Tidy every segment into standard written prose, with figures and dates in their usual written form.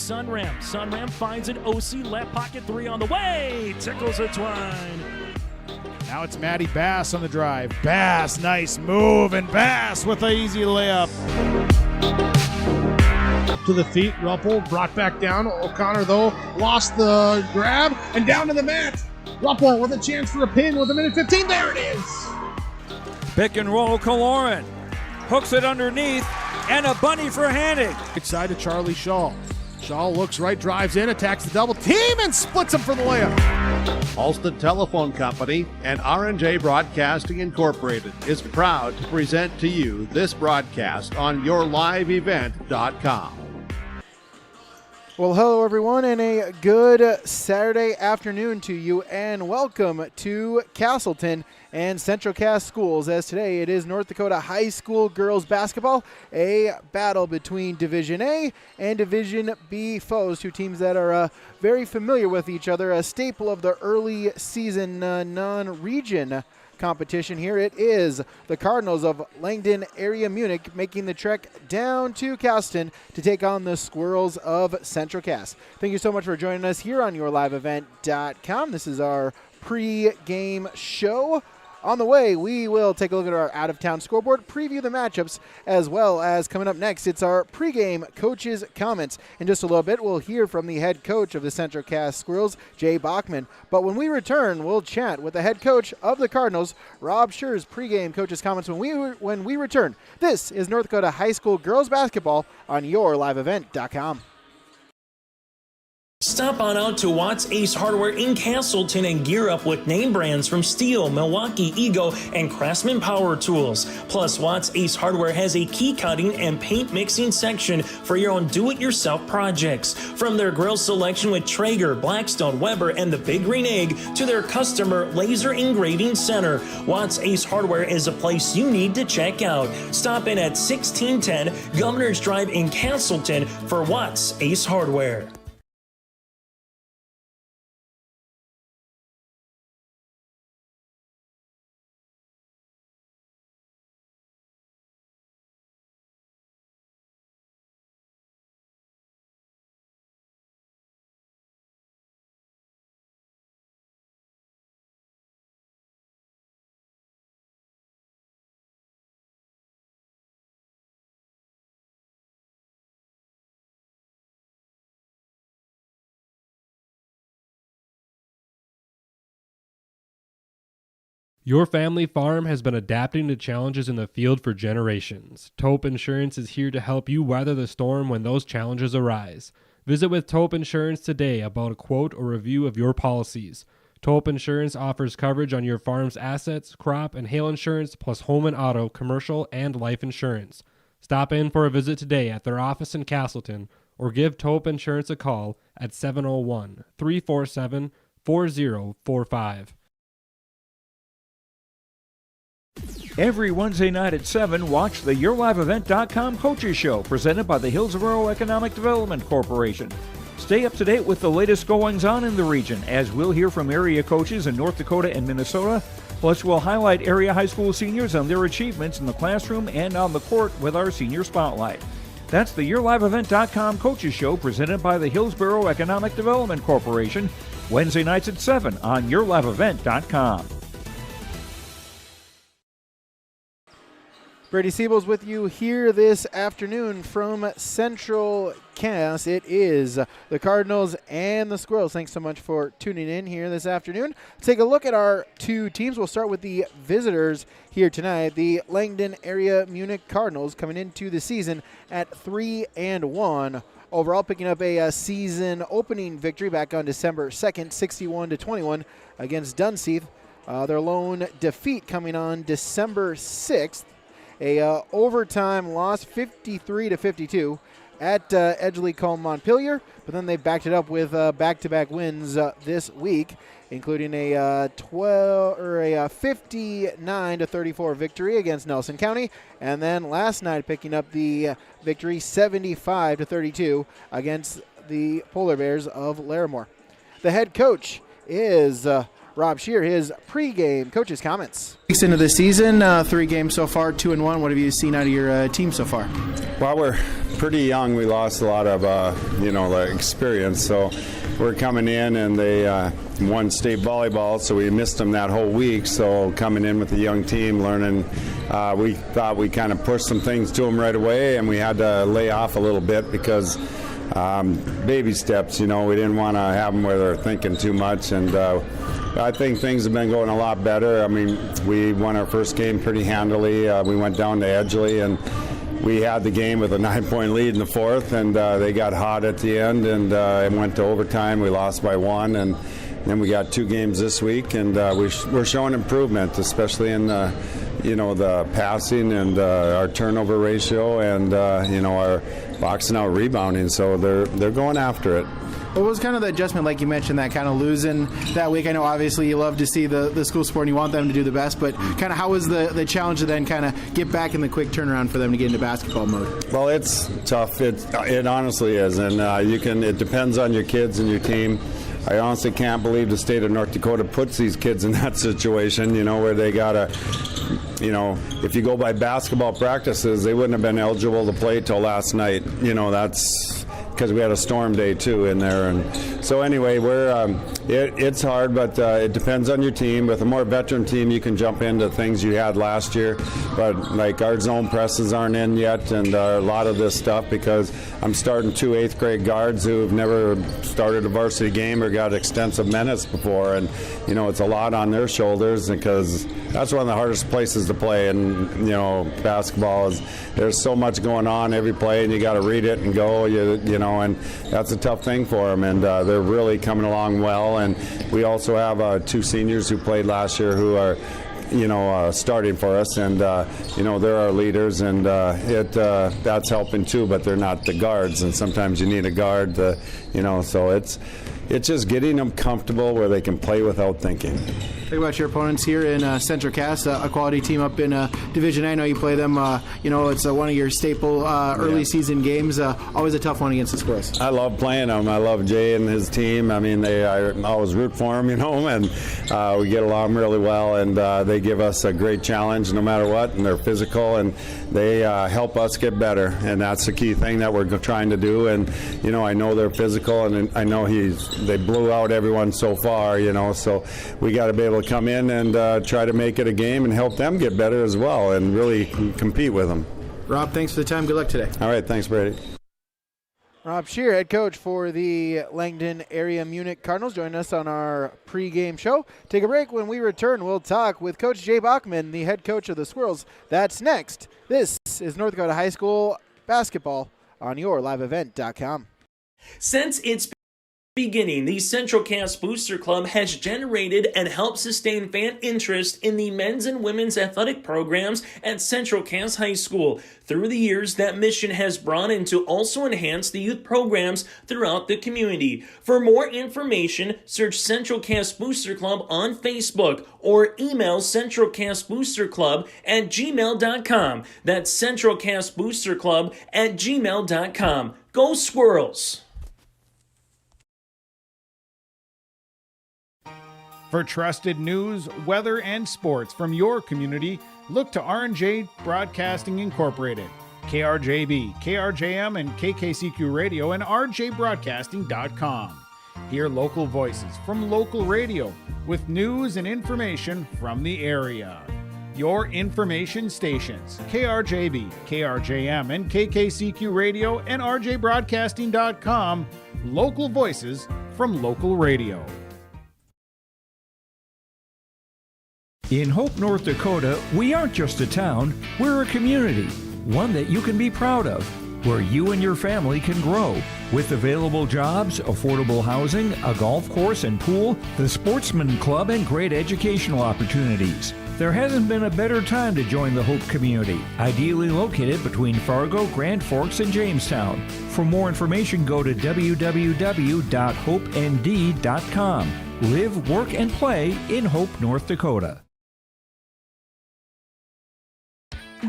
Sunram. Sunram finds an OC left pocket three on the way. Tickles it twine. Now it's Matty Bass on the drive. Bass, nice move, and Bass with an easy layup. To the feet, Ruppel brought back down. O'Connor, though, lost the grab and down to the mat. Ruppel with a chance for a pin with 1:15. There it is. Pick and roll, Kaloran. Hooks it underneath, and a bunny for Hannig. Right side to Charlie Shaw. Shaw looks right, drives in, attacks the double team, and splits him for the layup. Alston Telephone Company and R&J Broadcasting Incorporated is proud to present to you this broadcast on yourliveevent.com. Well, hello everyone, and a good Saturday afternoon to you, and welcome to Castleton and Central Cass Schools, as today it is North Dakota High School girls basketball, a battle between Division A and Division B foes, two teams that are very familiar with each other, a staple of the early season non-region competition here. It is the Cardinals of Langdon Area-Munich making the trek down to Castleton to take on the Squirrels of Central Cass. Thank you so much for joining us here on yourliveevent.com. This is our pre-game show. On the way, we will take a look at our out-of-town scoreboard, preview the matchups, as well as coming up next, it's our pregame coaches' comments. In just a little bit, we'll hear from the head coach of the Central Cass Squirrels, Jay Bachman. But when we return, we'll chat with the head coach of the Cardinals, Rob Scher's pregame coaches' comments when we return. This is North Dakota High School girls basketball on yourliveevent.com. Stop on out to Watts Ace Hardware in Castleton and gear up with name brands from Steel, Milwaukee, Ego, and Craftsman Power Tools. Plus, Watts Ace Hardware has a key cutting and paint mixing section for your own do-it-yourself projects. From their grill selection with Traeger, Blackstone, Weber, and the Big Green Egg to their customer laser engraving center, Watts Ace Hardware is a place you need to check out. Stop in at 1610 Governor's Drive in Castleton for Watts Ace Hardware. Your family farm has been adapting to challenges in the field for generations. Taupe Insurance is here to help you weather the storm when those challenges arise. Visit with Taupe Insurance today about a quote or review of your policies. Taupe Insurance offers coverage on your farm's assets, crop, and hail insurance, plus home and auto, commercial, and life insurance. Stop in for a visit today at their office in Castleton or give Taupe Insurance a call at 701-347-4045. Every Wednesday night at 7, watch the YourLiveEvent.com Coaches Show presented by the Hillsborough Economic Development Corporation. Stay up to date with the latest goings-on in the region, as we'll hear from area coaches in North Dakota and Minnesota. Plus, we'll highlight area high school seniors and their achievements in the classroom and on the court with our Senior Spotlight. That's the YourLiveEvent.com Coaches Show presented by the Hillsborough Economic Development Corporation, Wednesday nights at 7 on YourLiveEvent.com. Brady Siebel's with you here this afternoon from Central Cass. It is the Cardinals and the Squirrels. Thanks so much for tuning in here this afternoon. Let's take a look at our two teams. We'll start with the visitors here tonight. The Langdon Area-Munich Cardinals coming into the season at 3-1. Overall, picking up a season opening victory back on December 2nd, 61-21 against Dunseith. Their lone defeat coming on December 6th. A overtime loss, 53-52 at Edgeley Montpelier, but then they backed it up with back-to-back wins this week, including a 59-34 victory against Nelson County, and then last night picking up the victory 75-32 against the Polar Bears of Larimore. The head coach is Rob Shear his pregame coach's comments. Weeks into the season, 3 games so far, 2-1. What have you seen out of your team so far? Well, we're pretty young. We lost a lot of, the experience. So we're coming in, and they won state volleyball, so we missed them that whole week. So coming in with a young team, learning, we thought we kind of pushed some things to them right away, and we had to lay off a little bit because baby steps, we didn't want to have them where they're thinking too much. And I think things have been going a lot better. I mean, we won our first game pretty handily. We went down to Edgeley, and we had the game with a 9-point lead in the fourth, and they got hot at the end, and it went to overtime. We lost by 1, and then we got 2 games this week, and we're showing improvement, especially in the passing and our turnover ratio, and our boxing out rebounding. So they're going after it. What was kind of the adjustment, like you mentioned, that kind of losing that week? I know obviously you love to see the school sport and you want them to do the best, but kind of how was the challenge to then kind of get back in the quick turnaround for them to get into basketball mode? Well, it's tough. It honestly is, and it depends on your kids and your team. I honestly can't believe the state of North Dakota puts these kids in that situation, where they gotta, if you go by basketball practices, they wouldn't have been eligible to play till last night. That's because we had a storm day too in there, and so anyway, it's hard, but it depends on your team. With a more veteran team, you can jump into things you had last year, but like our zone presses aren't in yet, and a lot of this stuff, because I'm starting 2 8th grade guards who have never started a varsity game or got extensive minutes before, and it's a lot on their shoulders, because that's one of the hardest places to play. And basketball is, there's so much going on every play, and you got to read it and go, and that's a tough thing for them, and they're really coming along well. And we also have 2 seniors who played last year who are starting for us, and they're our leaders, and that's helping too, but they're not the guards, and sometimes you need a guard so it's just getting them comfortable where they can play without thinking. Think about your opponents here in Central Cass, a quality team up in Division A. I know you play them. It's one of your staple early season games. Always a tough one against the Squirrels. I love playing them. I love Jay and his team. I mean, I always root for them, and we get along really well. And they give us a great challenge no matter what. And they're physical, and they help us get better. And that's the key thing that we're trying to do. And I know they're physical, and I know they blew out everyone so far. So we got to be able to come in and try to make it a game and help them get better as well, and really compete with them. Rob, thanks for the time. Good luck today. All right, thanks, Brady. Rob Shear, head coach for the Langdon Area-Munich Cardinals, joining us on our pregame show. Take a break. When we return, we'll talk with Coach Jay Bachman, the head coach of the Squirrels. That's next. This is North Dakota High School basketball on yourliveevent.com. Since its beginning, the Central Cass Booster Club has generated and helped sustain fan interest in the men's and women's athletic programs at Central Cass High School. Through the years, that mission has broadened to also enhance the youth programs throughout the community. For more information, search Central Cass Booster Club on Facebook or email centralcassboosterclub@gmail.com. That's centralcassboosterclub@gmail.com. Go Squirrels! For trusted news, weather, and sports from your community, look to R&J Broadcasting Incorporated, KRJB, KRJM, and KKCQ Radio, and rjbroadcasting.com. Hear local voices from local radio with news and information from the area. Your information stations, KRJB, KRJM, and KKCQ Radio, and rjbroadcasting.com. Local voices from local radio. In Hope, North Dakota, we aren't just a town, we're a community, one that you can be proud of, where you and your family can grow. With available jobs, affordable housing, a golf course and pool, the Sportsman Club, and great educational opportunities. There hasn't been a better time to join the Hope community, ideally located between Fargo, Grand Forks, and Jamestown. For more information, go to www.hopend.com. Live, work, and play in Hope, North Dakota.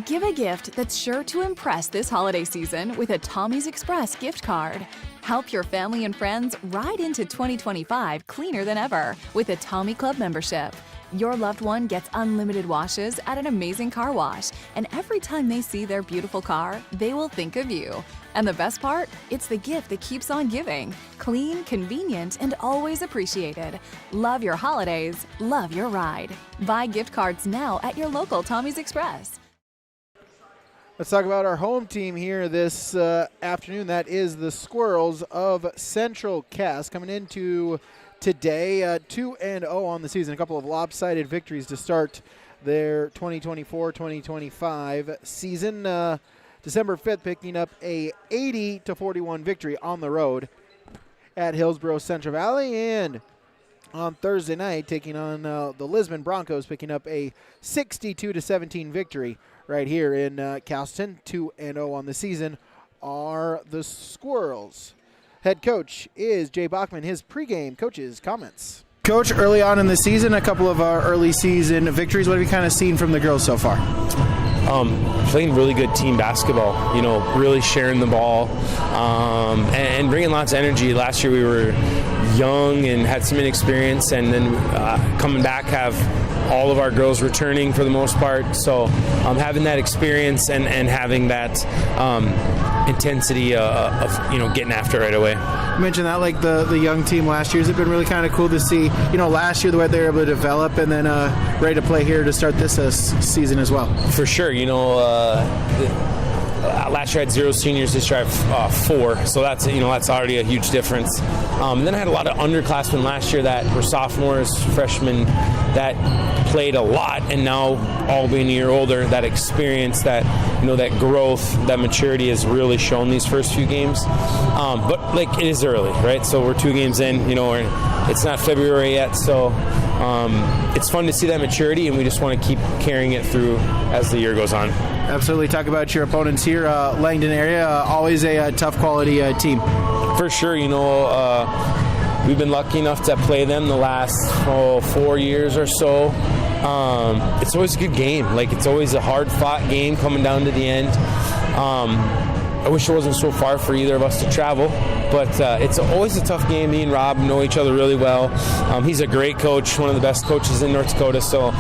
Give a gift that's sure to impress this holiday season with a Tommy's Express gift card. Help your family and friends ride into 2025 cleaner than ever with a Tommy Club membership. Your loved one gets unlimited washes at an amazing car wash, and every time they see their beautiful car, they will think of you. And the best part? It's the gift that keeps on giving. Clean, convenient, and always appreciated. Love your holidays. Love your ride. Buy gift cards now at your local Tommy's Express. Let's talk about our home team here this afternoon. That is the Squirrels of Central Cass coming into today 2-0 on the season. A couple of lopsided victories to start their 2024-2025 season. December 5th picking up a 80-41 victory on the road at Hillsborough Central Valley, and on Thursday night taking on the Lisbon Broncos, picking up a 62-17 victory right here in Castleton. 2-0 on the season are the Squirrels. Head coach is Jay Bachman. His pregame coach's comments. Coach, early on in the season, a couple of our early season victories. What have you kind of seen from the girls so far? Playing really good team basketball, really sharing the ball and bringing lots of energy. Last year we were young and had some inexperience, and then coming back have all of our girls returning for the most part. So having that experience and having that intensity of getting after it right away. You mentioned that, like the young team last year. Has it been really kind of cool to see, last year the way they were able to develop and then ready to play here to start this season as well? For sure. Last year I had 0 seniors, this year I have 4, so that's already a huge difference. And then I had a lot of underclassmen last year that were sophomores, freshmen that played a lot, and now all being a year older, that experience, that that growth, that maturity has really shown these first few games. But it is early, right? So we're 2 games in, it's not February yet, so it's fun to see that maturity, and we just want to keep carrying it through as the year goes on. Absolutely. Talk about your opponents here, Langdon area, always a tough quality team. For sure, we've been lucky enough to play them the last 4 years or so. It's always a good game. It's always a hard-fought game coming down to the end. I wish it wasn't so far for either of us to travel, but it's always a tough game. Me and Rob know each other really well. He's a great coach, one of the best coaches in North Dakota, so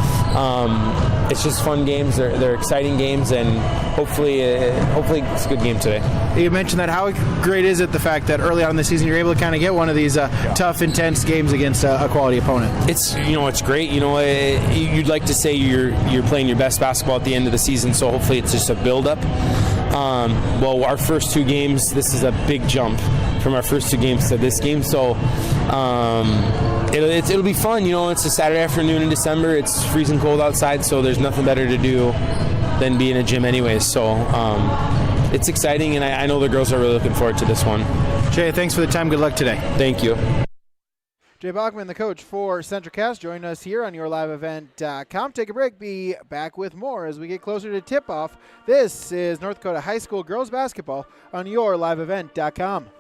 it's just fun games. They're exciting games, and hopefully it's a good game today. You mentioned that. How great is it, the fact that early on in the season you're able to kind of get one of these tough, intense games against a quality opponent? It's it's great. You'd like to say you're playing your best basketball at the end of the season, so hopefully it's just a build-up. Well, our first 2 games, this is a big jump from our first 2 games to this game, so it'll be fun. It's a Saturday afternoon in December. It's freezing cold outside, so there's nothing better to do than be in a gym anyways. So it's exciting, and I know the girls are really looking forward to this one. Jay, thanks for the time. Good luck today. Thank you. Jay Bachman, the coach for Central Cass, join us here on YourLiveEvent.com. Take a break. Be back with more as we get closer to tip-off. This is North Dakota High School girls basketball on YourLiveEvent.com.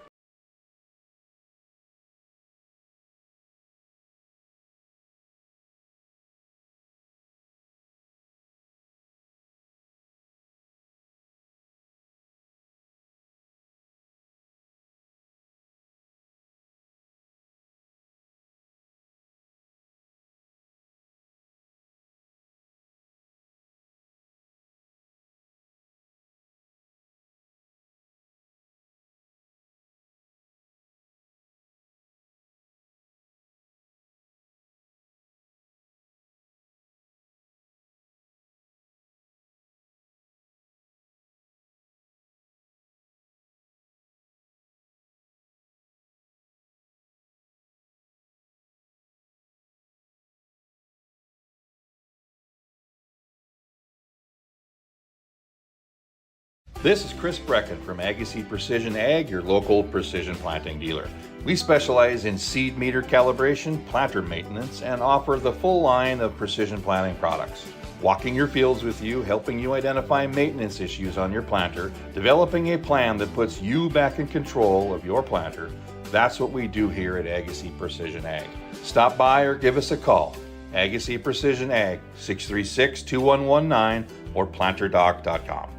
This is Chris Brecken from Agassiz Precision Ag, your local precision planting dealer. We specialize in seed meter calibration, planter maintenance, and offer the full line of precision planting products. Walking your fields with you, helping you identify maintenance issues on your planter, developing a plan that puts you back in control of your planter. That's what we do here at Agassiz Precision Ag. Stop by or give us a call. Agassiz Precision Ag, 636-2119 or planterdoc.com.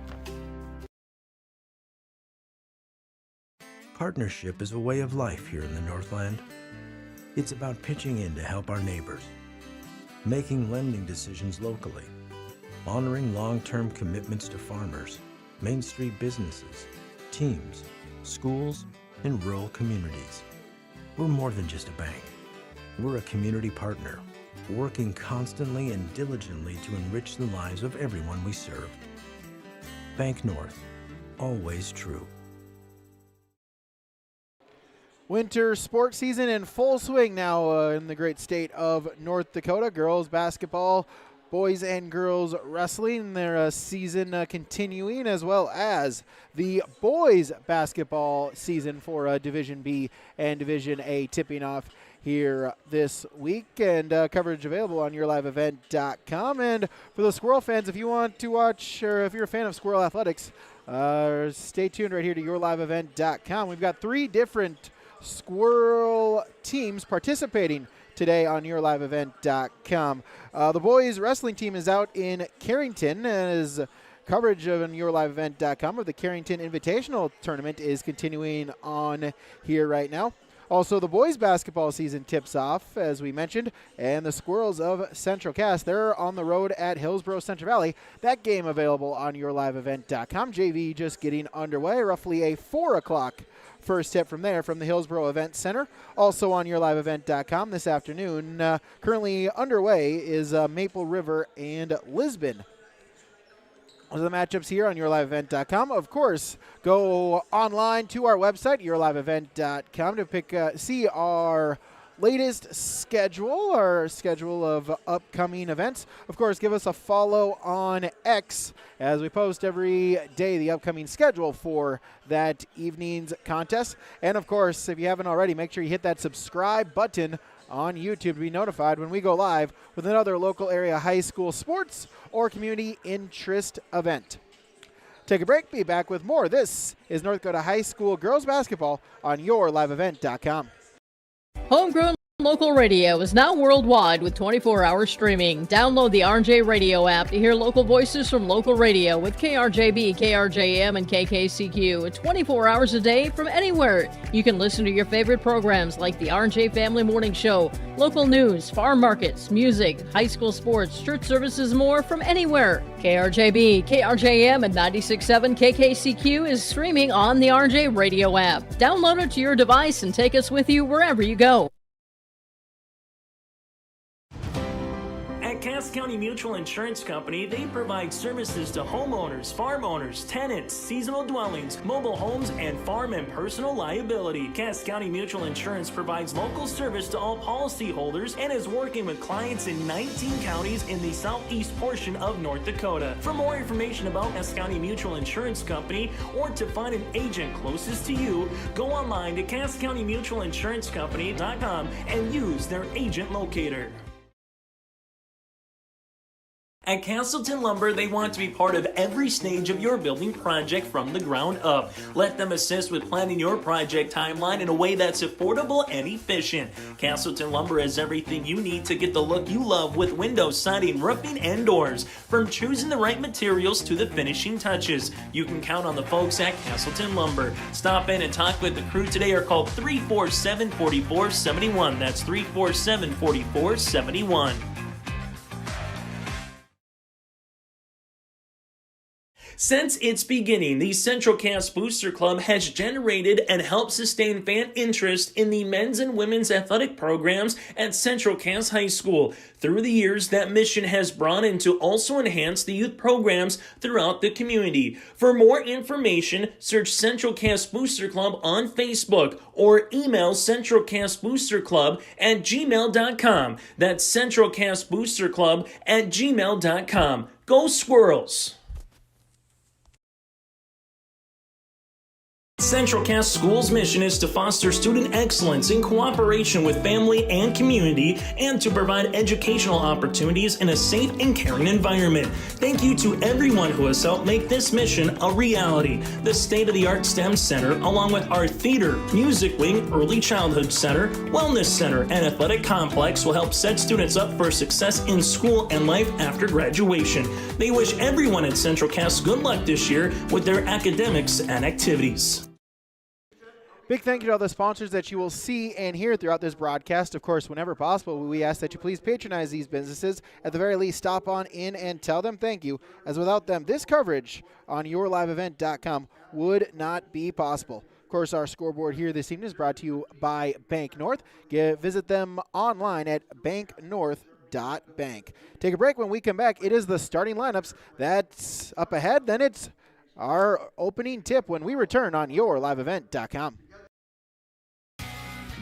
Partnership is a way of life here in the Northland. It's about pitching in to help our neighbors, making lending decisions locally, honoring long-term commitments to farmers, Main Street businesses, teams, schools, and rural communities. We're more than just a bank. We're a community partner, working constantly and diligently to enrich the lives of everyone we serve. Bank North, always true. Winter sports season in full swing now in the great state of North Dakota. Girls basketball, boys and girls wrestling, their season continuing, as well as the boys basketball season for Division B and Division A tipping off here this week, and coverage available on yourliveevent.com. And for the Squirrel fans, if you want to watch, or if you're a fan of Squirrel Athletics, stay tuned right here to yourliveevent.com. We've got 3 different Squirrel teams participating today on yourliveevent.com. The boys wrestling team is out in Carrington, as coverage on yourliveevent.com of the Carrington Invitational Tournament is continuing on here right now. Also, the boys basketball season tips off, as we mentioned, and the Squirrels of Central Cass, they're on the road at Hillsborough Central Valley. That game available on yourliveevent.com. JV just getting underway, roughly a 4 o'clock first tip from there from the Hillsborough Event Center. Also on yourliveevent.com this afternoon. Currently underway is Maple River and Lisbon. Those are the matchups here on yourliveevent.com. Of course, go online to our website, yourliveevent.com, to see our latest schedule, our schedule of upcoming events. Of course, give us a follow on X as we post every day the upcoming schedule for that evening's contest. And of course, if you haven't already, make sure you hit that subscribe button on YouTube to be notified when we go live with another local area high school sports or community interest event. Take a break, be back with more. This is North Dakota High School girls basketball on yourliveevent.com. Homegrown local radio is now worldwide with 24-hour streaming. Download the RJ Radio app to hear local voices from local radio with KRJB, KRJM, and KKCQ 24 hours a day from anywhere. You can listen to your favorite programs like the RJ Family Morning Show, local news, farm markets, music, high school sports, church services, more from anywhere. KRJB, KRJM, and 96.7 KKCQ is streaming on the RJ Radio app. Download it to your device and take us with you wherever you go. Cass County Mutual Insurance Company, they provide services to homeowners, farm owners, tenants, seasonal dwellings, mobile homes, and farm and personal liability. Cass County Mutual Insurance provides local service to all policyholders and is working with clients in 19 counties in the southeast portion of North Dakota. For more information about Cass County Mutual Insurance Company or to find an agent closest to you, go online to CassCountyMutualInsuranceCompany.com and use their agent locator. At Castleton Lumber, they want to be part of every stage of your building project from the ground up. Let them assist with planning your project timeline in a way that's affordable and efficient. Castleton Lumber has everything you need to get the look you love with windows, siding, roofing, and doors. From choosing the right materials to the finishing touches, you can count on the folks at Castleton Lumber. Stop in and talk with the crew today or call 347-4471. That's 347-4471. Since its beginning, the Central Cass Booster Club has generated and helped sustain fan interest in the men's and women's athletic programs at Central Cass High School. Through the years, that mission has broadened to also enhance the youth programs throughout the community. For more information, search Central Cass Booster Club on Facebook or email centralcassboosterclub@gmail.com. That's centralcassboosterclub@gmail.com. Go Squirrels! Central Cass School's mission is to foster student excellence in cooperation with family and community and to provide educational opportunities in a safe and caring environment. Thank you to everyone who has helped make this mission a reality. The state-of-the-art STEM Center, along with our theater, music wing, early childhood center, wellness center, and athletic complex will help set students up for success in school and life after graduation. They wish everyone at Central Cass good luck this year with their academics and activities. Big thank you to all the sponsors that you will see and hear throughout this broadcast. Of course, whenever possible, we ask that you please patronize these businesses. At the very least, stop on in and tell them thank you, as without them, this coverage on yourliveevent.com would not be possible. Of course, our scoreboard here this evening is brought to you by Bank North. Visit them online at banknorth.bank. Take a break. When we come back, it is the starting lineups that's up ahead. Then it's our opening tip when we return on yourliveevent.com.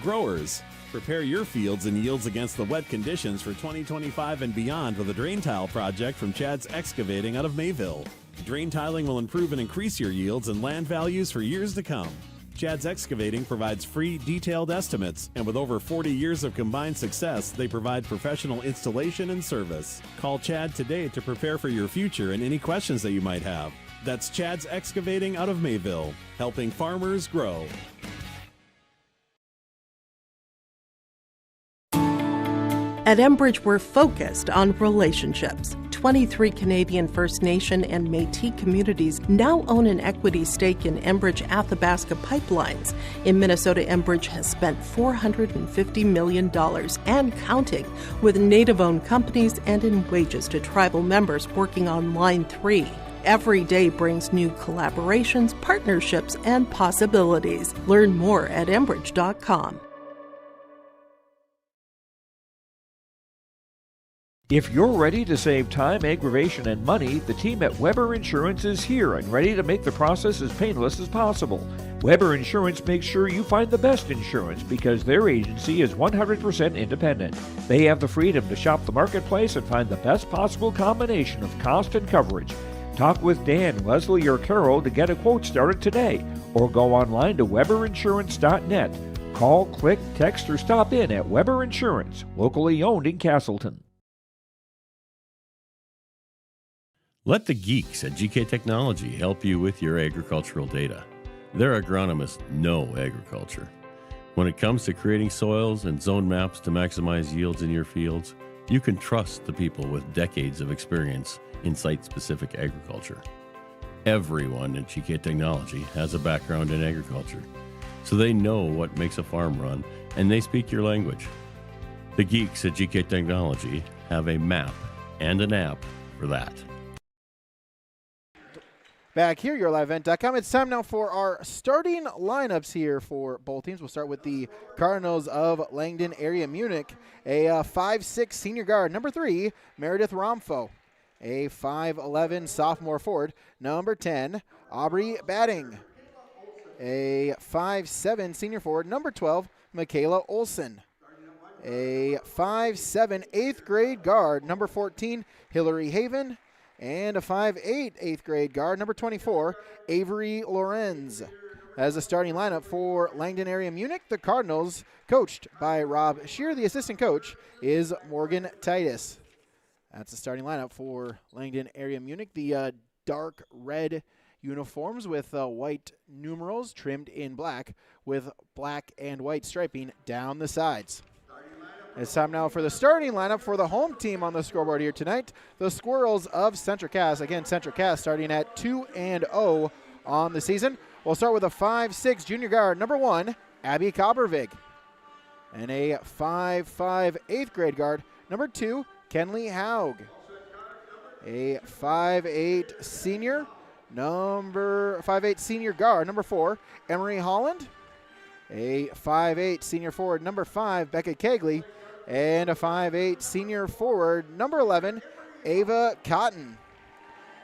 Growers, prepare your fields and yields against the wet conditions for 2025 and beyond with a drain tile project from Chad's Excavating out of Mayville. Drain tiling will improve and increase your yields and land values for years to come. Chad's Excavating provides free, detailed estimates, and with over 40 years of combined success, they provide professional installation and service. Call Chad today to prepare for your future and any questions that you might have. That's Chad's Excavating out of Mayville, helping farmers grow. At Enbridge, we're focused on relationships. 23 Canadian First Nation and Métis communities now own an equity stake in Enbridge Athabasca Pipelines. In Minnesota, Enbridge has spent $450 million and counting with Native-owned companies and in wages to tribal members working on Line 3. Every day brings new collaborations, partnerships, and possibilities. Learn more at Enbridge.com. If you're ready to save time, aggravation, and money, the team at Weber Insurance is here and ready to make the process as painless as possible. Weber Insurance makes sure you find the best insurance because their agency is 100% independent. They have the freedom to shop the marketplace and find the best possible combination of cost and coverage. Talk with Dan, Leslie, or Carol to get a quote started today, or go online to weberinsurance.net. Call, click, text, or stop in at Weber Insurance, locally owned in Castleton. Let the geeks at GK Technology help you with your agricultural data. Their agronomists know agriculture. When it comes to creating soils and zone maps to maximize yields in your fields, you can trust the people with decades of experience in site-specific agriculture. Everyone at GK Technology has a background in agriculture, so they know what makes a farm run, and they speak your language. The geeks at GK Technology have a map and an app for that. Back here, yourliveevent.com. It's time now for our starting lineups here for both teams. We'll start with the Cardinals of Langdon Area-Munich. A 5'6" senior guard, number 3, Meredith Romfo. A 5'11" sophomore forward, number 10, Aubrey Batting. A 5'7" senior forward, number 12, Michaela Olson. A 5'7" 8th grade guard, number 14, Hillary Haven. And a 5'8" 8th grade guard, number 24, Avery Lorenz. As a starting lineup for Langdon Area-Munich, the Cardinals, coached by Rob Shear. The assistant coach is Morgan Titus. That's the starting lineup for Langdon Area-Munich. The dark red uniforms with white numerals trimmed in black with black and white striping down the sides. It's time now for the starting lineup for the home team on the scoreboard here tonight, the Squirrels of Central Cass. Again, Central Cass starting at 2-0 on the season. We'll start with a 5'6" junior guard, number 1, Abby Coppervig. And a 5'5" 8th grade guard, number 2, Kenley Haug. A 5'8" senior, number 5'8" senior guard, number 4, Emery Holland. A 5'8" senior forward, number 5, Becca Kegley. And a 5'8" senior forward, number 11, Ava Cotton.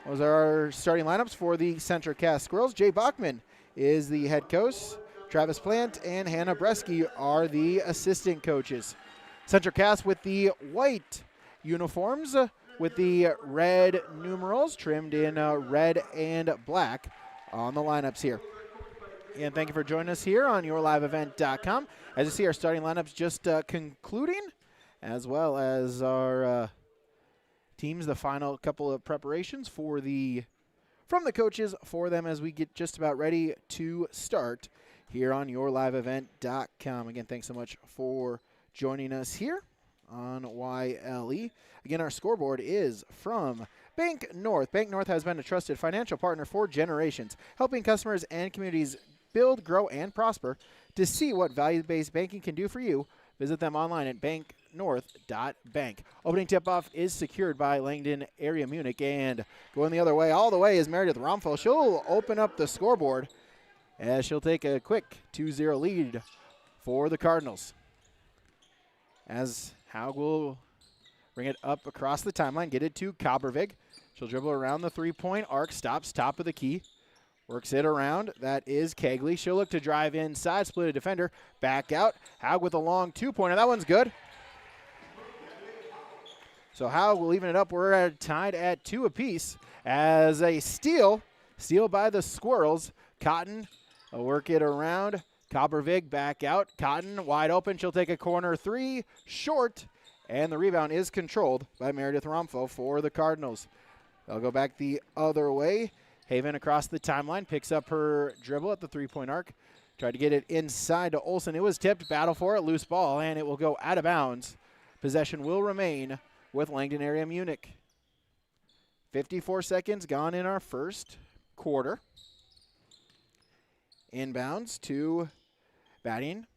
Those are our starting lineups for the Central Cass Squirrels. Jay Bachman is the head coach. Travis Plant and Hannah Bresky are the assistant coaches. Central Cass with the white uniforms with the red numerals trimmed in red and black on the lineups here. and thank you for joining us here on yourliveevent.com. As you see, our starting lineups just concluding, as well as our teams, the final couple of preparations from the coaches for them as we get just about ready to start here on yourliveevent.com. Again, thanks so much for joining us here on YLE. Again, our scoreboard is from Bank North. Bank North has been a trusted financial partner for generations, helping customers and communities build, grow, and prosper. To see what value-based banking can do for you, visit them online at banknorth.bank. Opening tip-off is secured by Langdon Area-Munich, and going the other way, all the way, is Meredith Romfo. She'll open up the scoreboard as she'll take a quick 2-0 lead for the Cardinals. As Haug will bring it up across the timeline, get it to Kobervig. She'll dribble around the three-point arc, stops top of the key, works it around. That is Kegley. She'll look to drive inside, split a defender, back out. Haug with a long two-pointer. That one's good. So Haug will even it up. We're tied at 2 apiece as a steal by the Squirrels. Cotton will work it around. Kobervig back out. Cotton wide open. She'll take a corner three, short, and the rebound is controlled by Meredith Romfo for the Cardinals. They'll go back the other way. Haven across the timeline, picks up her dribble at the three-point arc. Tried to get it inside to Olsen. It was tipped, battle for it, loose ball, and it will go out of bounds. Possession will remain with Langdon Area-Munich. 54 seconds gone in our first quarter. Inbounds to batting,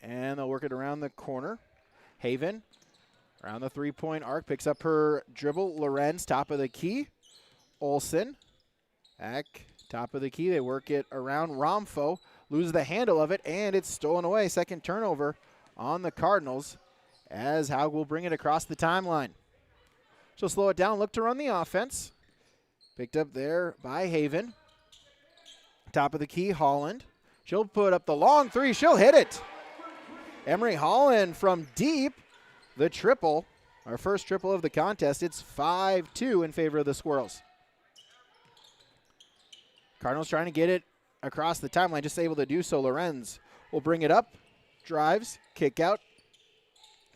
and they'll work it around the corner. Haven around the three-point arc, picks up her dribble. Lorenz, top of the key. Olsen, back, top of the key. They work it around. Romfo loses the handle of it, and it's stolen away. Second turnover on the Cardinals as Haug will bring it across the timeline. She'll slow it down, look to run the offense. Picked up there by Haven. Top of the key, Holland. She'll put up the long three. She'll hit it. Emery Holland from deep. The triple, our first triple of the contest. It's 5-2 in favor of the Squirrels. Cardinals trying to get it across the timeline, just able to do so. Lorenz will bring it up, drives, kick out,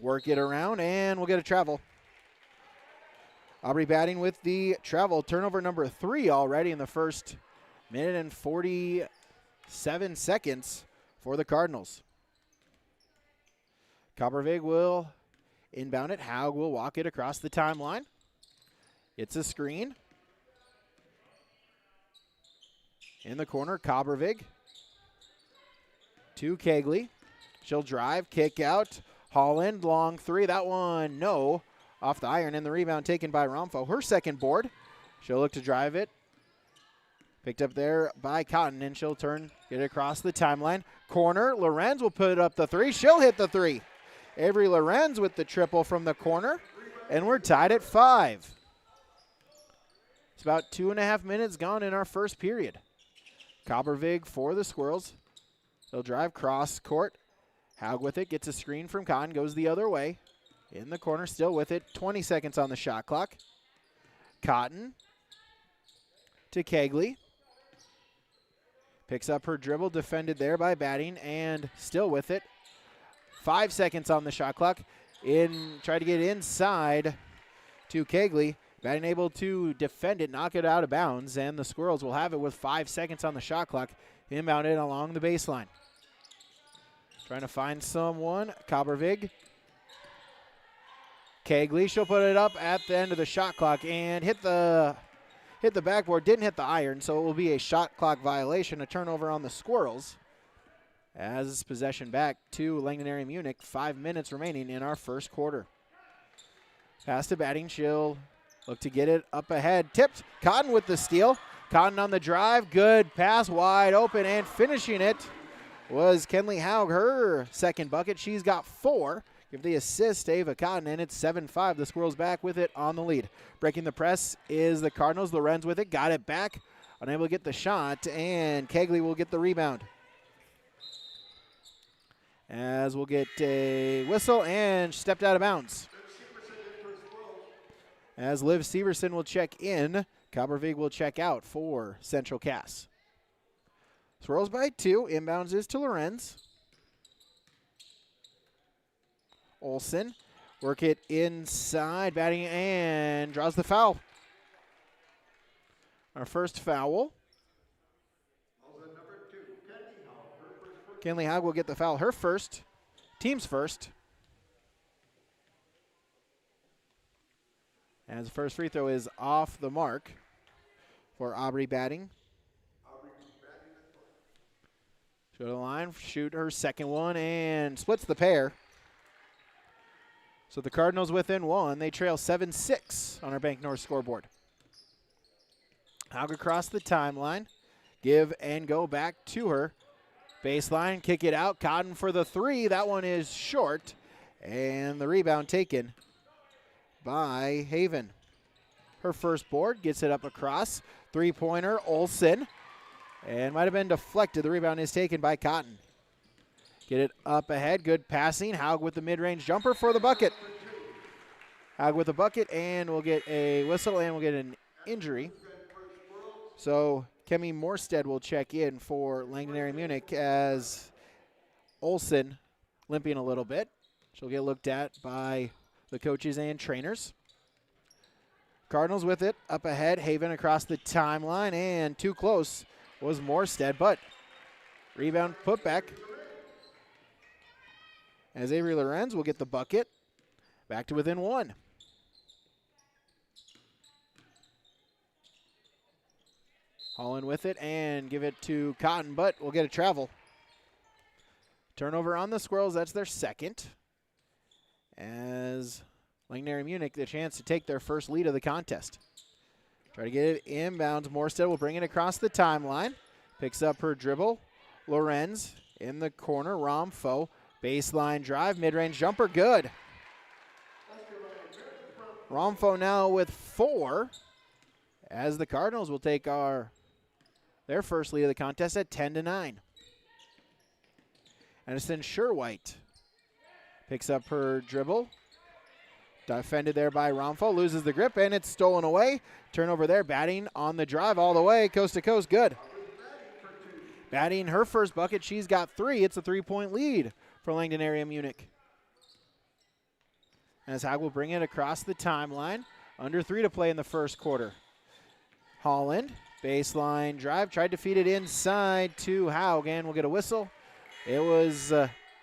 work it around, and we'll get a travel. Aubrey batting with the travel. Turnover number 3 already in the first minute and 47 seconds for the Cardinals. Kobervig will inbound it. Haug will walk it across the timeline. It's a screen. In the corner, Kobervig to Kegley. She'll drive, kick out. Holland, long three. That one, no. Off the iron, and the rebound taken by Romfo. Her second board. She'll look to drive it. Picked up there by Cotton, and she'll turn, get it across the timeline. Corner, Lorenz will put up the three. She'll hit the three. Avery Lorenz with the triple from the corner, and we're tied at 5. It's about 2.5 minutes gone in our first period. Kobervig for the Squirrels. They'll drive cross court. Haug with it, gets a screen from Cotton, goes the other way. In the corner, still with it. 20 seconds on the shot clock. Cotton to Kegley. Picks up her dribble, defended there by batting, and still with it. 5 seconds on the shot clock. Try to get inside to Kegley. Batting able to defend it, knock it out of bounds, and the Squirrels will have it with 5 seconds on the shot clock. Inbound it along the baseline. Trying to find someone. Kobervig. Kegley, she'll put it up at the end of the shot clock and hit the backboard. Didn't hit the iron, so it will be a shot clock violation, a turnover on the Squirrels. As possession back to Langdon Area-Munich. 5 minutes remaining in our first quarter. Pass to batting. She'll look to get it up ahead. Tipped. Cotton with the steal. Cotton on the drive. Good pass. Wide open. And finishing it was Kenley Haug. Her second bucket. She's got 4. Give the assist to Ava Cotton, and it's 7-5. The Squirrels back with it on the lead. Breaking the press is the Cardinals. Lorenz with it. Got it back. Unable to get the shot, and Kegley will get the rebound. As we'll get a whistle, and stepped out of bounds. As Liv Severson will check in, Kobervig will check out for Central Cass. Swirls by 2. Inbounds is to Lorenz. Olsen. Work it inside. Batting and draws the foul. Our first foul. Kenley Haug will get the foul. Her first. Team's first. As the first free throw is off the mark for Aubrey batting. Go to the line, shoot her second one, and splits the pair. So the Cardinals within 1. They trail 7-6 on our Bank North scoreboard. Haug across the timeline. Give and go back to her. Baseline, kick it out. Cotton for the 3. That one is short. And the rebound taken by Haven. Her first board, gets it up across. Three-pointer, Olsen. And might have been deflected. The rebound is taken by Cotton. Get it up ahead. Good passing. Haug with the mid-range jumper for the bucket. Haug with the bucket, and we'll get a whistle, and we'll get an injury. So Kemi Morstead will check in for Langdon Area-Munich as Olsen limping a little bit. She'll get looked at by the coaches and trainers. Cardinals with it up ahead. Haven across the timeline, and too close was Morstead, but rebound put back as Avery Lorenz will get the bucket. Back to within 1. Holland with it and give it to Cotton, but we'll get a travel. Turnover on the Squirrels. That's their second. As Langdon Area-Munich the chance to take their first lead of the contest. Try to get it inbounds. Morstead will bring it across the timeline. Picks up her dribble. Lorenz in the corner. Romfo. Baseline drive. Mid-range jumper. Good. Romfo now with 4. As the Cardinals will take their first lead of the contest at 10-9. Addison Sherwhite picks up her dribble. Defended there by Romfo. Loses the grip, and it's stolen away. Turnover there. Batting on the drive all the way. Coast to coast. Good. Batting her first bucket. She's got 3. It's a 3-point lead for Langdon Area-Munich. As Haug will bring it across the timeline. Under 3 to play in the first quarter. Holland. Baseline drive. Tried to feed it inside to Haug, and we'll get a whistle. It was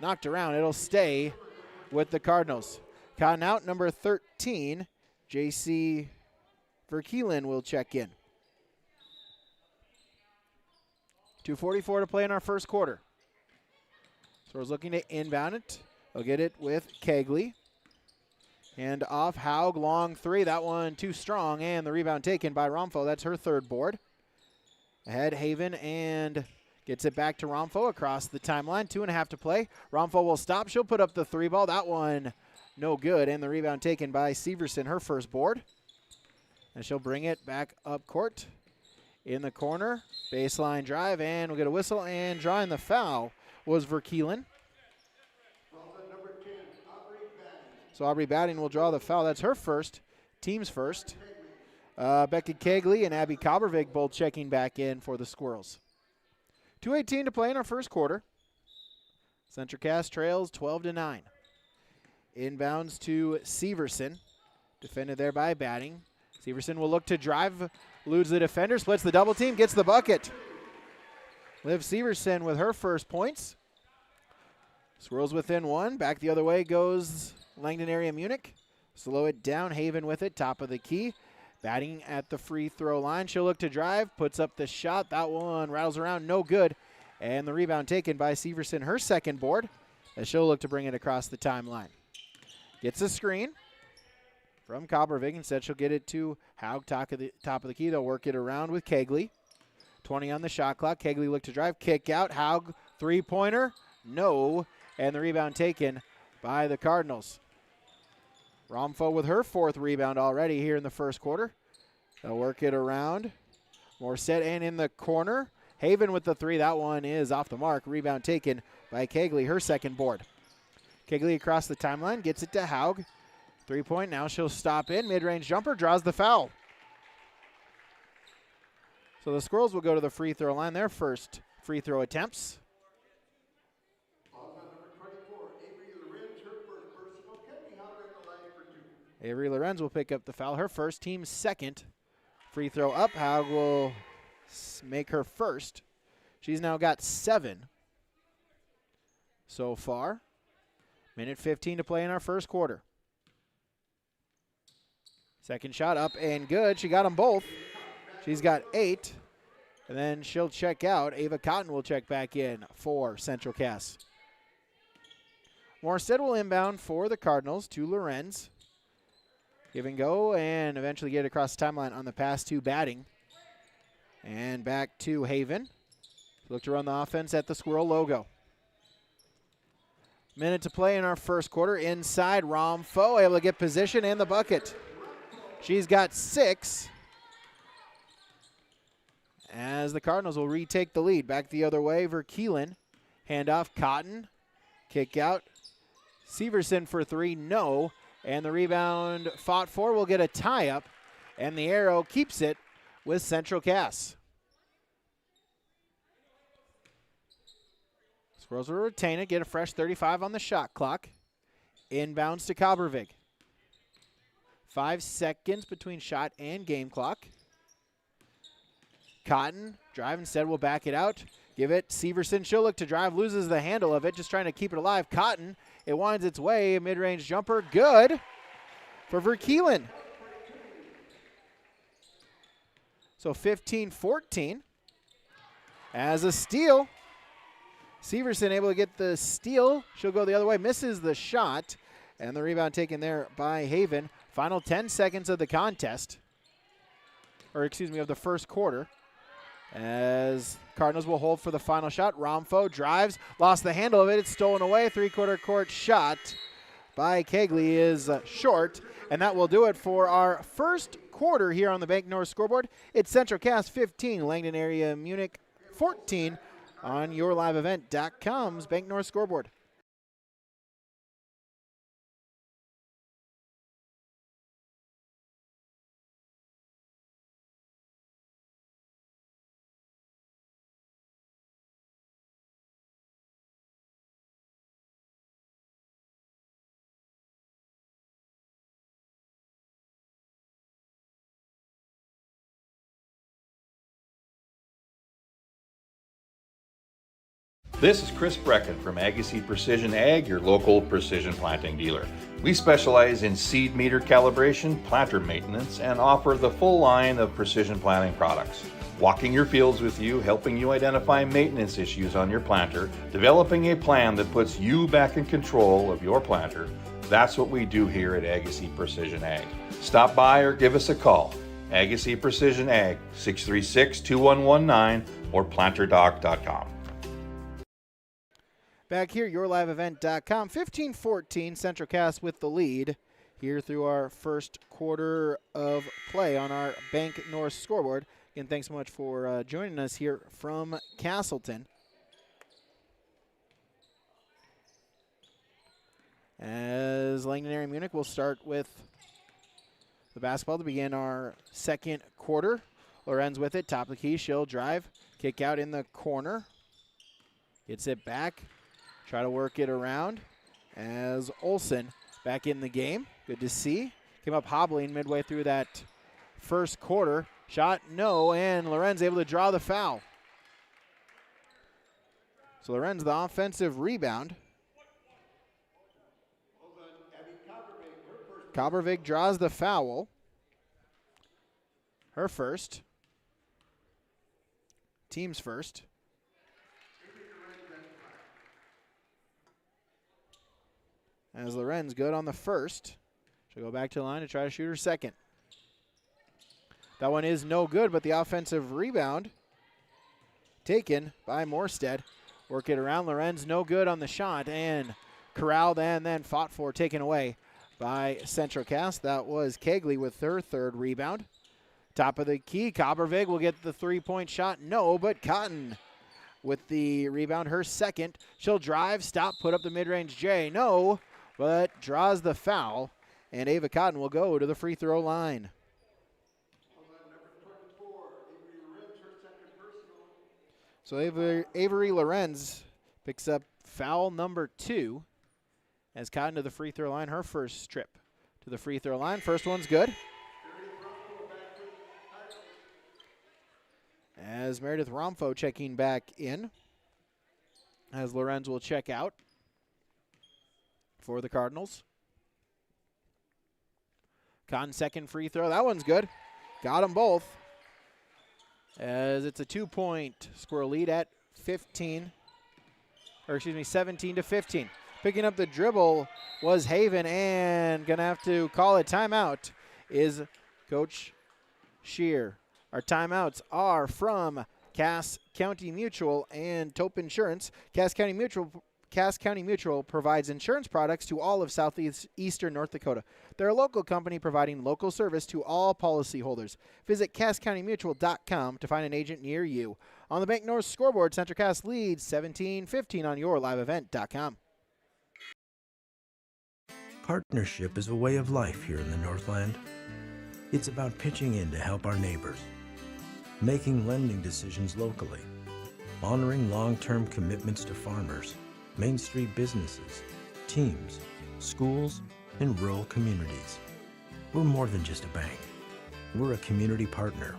knocked around. It'll stay with the Cardinals. Cotton out, number 13, J.C. Verkeelen will check in. 2:44 to play in our first quarter. So we're looking to inbound it. They'll get it with Kegley. And off Haug, long 3. That one too strong, and the rebound taken by Romfo. That's her third board. Ahead, Haven, and gets it back to Romfo across the timeline. 2.5 to play. Romfo will stop. She'll put up the 3 ball. That one no good, and the rebound taken by Severson, her first board. And she'll bring it back up court in the corner. Baseline drive, and we'll get a whistle, and drawing the foul was Verkeelen. So Aubrey Batting will draw the foul. That's her first, team's first. Becky Kegley and Abby Kobervig both checking back in for the Squirrels. 2:18 to play in our first quarter. CentraCast trails 12-9. Inbounds to Severson. Defended there by Batting. Severson will look to drive, eludes the defender, splits the double team, gets the bucket. Liv Severson with her first points. Squirrels within 1. Back the other way goes Langdon Area-Munich. Slow it down. Haven with it, top of the key. Batting at the free throw line. She'll look to drive, puts up the shot. That one rattles around, no good. And the rebound taken by Severson, her second board, as she'll look to bring it across the timeline. Gets a screen from Kobervig. Instead, she'll get it to Haug, top of the key. They'll work it around with Kegley. 20 on the shot clock. Kegley look to drive, kick out. Haug, three-pointer, no. And the rebound taken by the Cardinals. Romfo with her 4th rebound already here in the first quarter. They'll work it around. Morstead and in the corner. Haven with the 3. That one is off the mark. Rebound taken by Kegley, her second board. Kegley across the timeline, gets it to Haug. 3-point, now she'll stop in. Mid-range jumper, draws the foul. So the Squirrels will go to the free throw line. Their first free throw attempts. Avery Lorenz will pick up the foul. Her first, team's second. Free throw up. Haug will make her first. She's now got 7 so far. Minute 15 to play in our first quarter. Second shot up and good. She got them both. She's got 8. And then she'll check out. Ava Cotton will check back in for Central Cass. Morstead will inbound for the Cardinals to Lorenz. Give and go, and eventually get it across the timeline on the pass to Batting. And back to Haven. Look to run the offense at the Squirrel logo. Minute to play in our first quarter. Inside, Romfo able to get position and the bucket. She's got 6. As the Cardinals will retake the lead. Back the other way, Verkeelen. Handoff, Cotton. Kick out. Severson for 3, no. And the rebound fought for will get a tie-up. And the arrow keeps it with Central Cass. Squirrels will retain it, get a fresh 35 on the shot clock. Inbounds to Kabervig. 5 seconds between shot and game clock. Cotton, drive instead, will back it out. Give it, Severson, she'll look to drive, loses the handle of it, just trying to keep it alive. Cotton, it winds its way, a mid-range jumper, good for Verkeelen. So 15-14. As a steal, Severson able to get the steal. She'll go the other way, misses the shot, and the rebound taken there by Haven. Final 10 seconds of the contest, or excuse me, of the first quarter. As Cardinals will hold for the final shot. Romfo drives, lost the handle of it. It's stolen away. 3/4 court shot by Kegley is short. And that will do it for our first quarter here on the Bank North scoreboard. It's Central Cass 15, Langdon Area-Munich 14 on yourliveevent.com's Bank North scoreboard. This is Chris Brecken from Agassiz Precision Ag, your local precision planting dealer. We specialize in seed meter calibration, planter maintenance, and offer the full line of precision planting products. Walking your fields with you, helping you identify maintenance issues on your planter, developing a plan that puts you back in control of your planter. That's what we do here at Agassiz Precision Ag. Stop by or give us a call. Agassiz Precision Ag, 636-2119 or planterdoc.com. Back here, yourliveevent.com, 15-14, Central Cass with the lead here through our first quarter of play on our Bank North scoreboard. Again, thanks so much for joining us here from Castleton. As Langdon Area-Munich will start with the basketball to begin our second quarter. Lorenz with it, top of the key, she'll drive, kick out in the corner, gets it back. Try to work it around as Olsen back in the game. Good to see. Came up hobbling midway through that first quarter. Shot, no, and Lorenz able to draw the foul. So Lorenz, the offensive rebound. Kabervig draws the foul. Her first. Team's first. As Lorenz good on the first. She'll go back to the line to try to shoot her second. That one is no good, but the offensive rebound taken by Morstead. Work it around. Lorenz no good on the shot and corralled and then fought for, taken away by Central Cass. That was Kegley with her third rebound. Top of the key, Kabervig will get the three-point shot. No, but Cotton with the rebound, her second. She'll drive, stop, put up the mid-range J. No, but draws the foul, and Ava Cotton will go to the free throw line. So Avery Lorenz picks up foul number 2 as Cotton to the free throw line, her first trip to the free throw line. First one's good. As Meredith Romfo checking back in, as Lorenz will check out for the Cardinals. Cotton second free throw. That one's good. Got them both. As it's a 2-point Squirrel lead at 17 to 15. Picking up the dribble was Haven, and gonna have to call a timeout is Coach Shear. Our timeouts are from Cass County Mutual and Tope Insurance. Cass County Mutual provides insurance products to all of southeastern North Dakota. They're a local company providing local service to all policyholders. Visit CassCountyMutual.com to find an agent near you. On the Bank North scoreboard, Central Cass leads 17-15 on YourLiveEvent.com. Partnership is a way of life here in the Northland. It's about pitching in to help our neighbors, making lending decisions locally, honoring long-term commitments to farmers, Main Street businesses, teams, schools, and rural communities. We're more than just a bank. We're a community partner,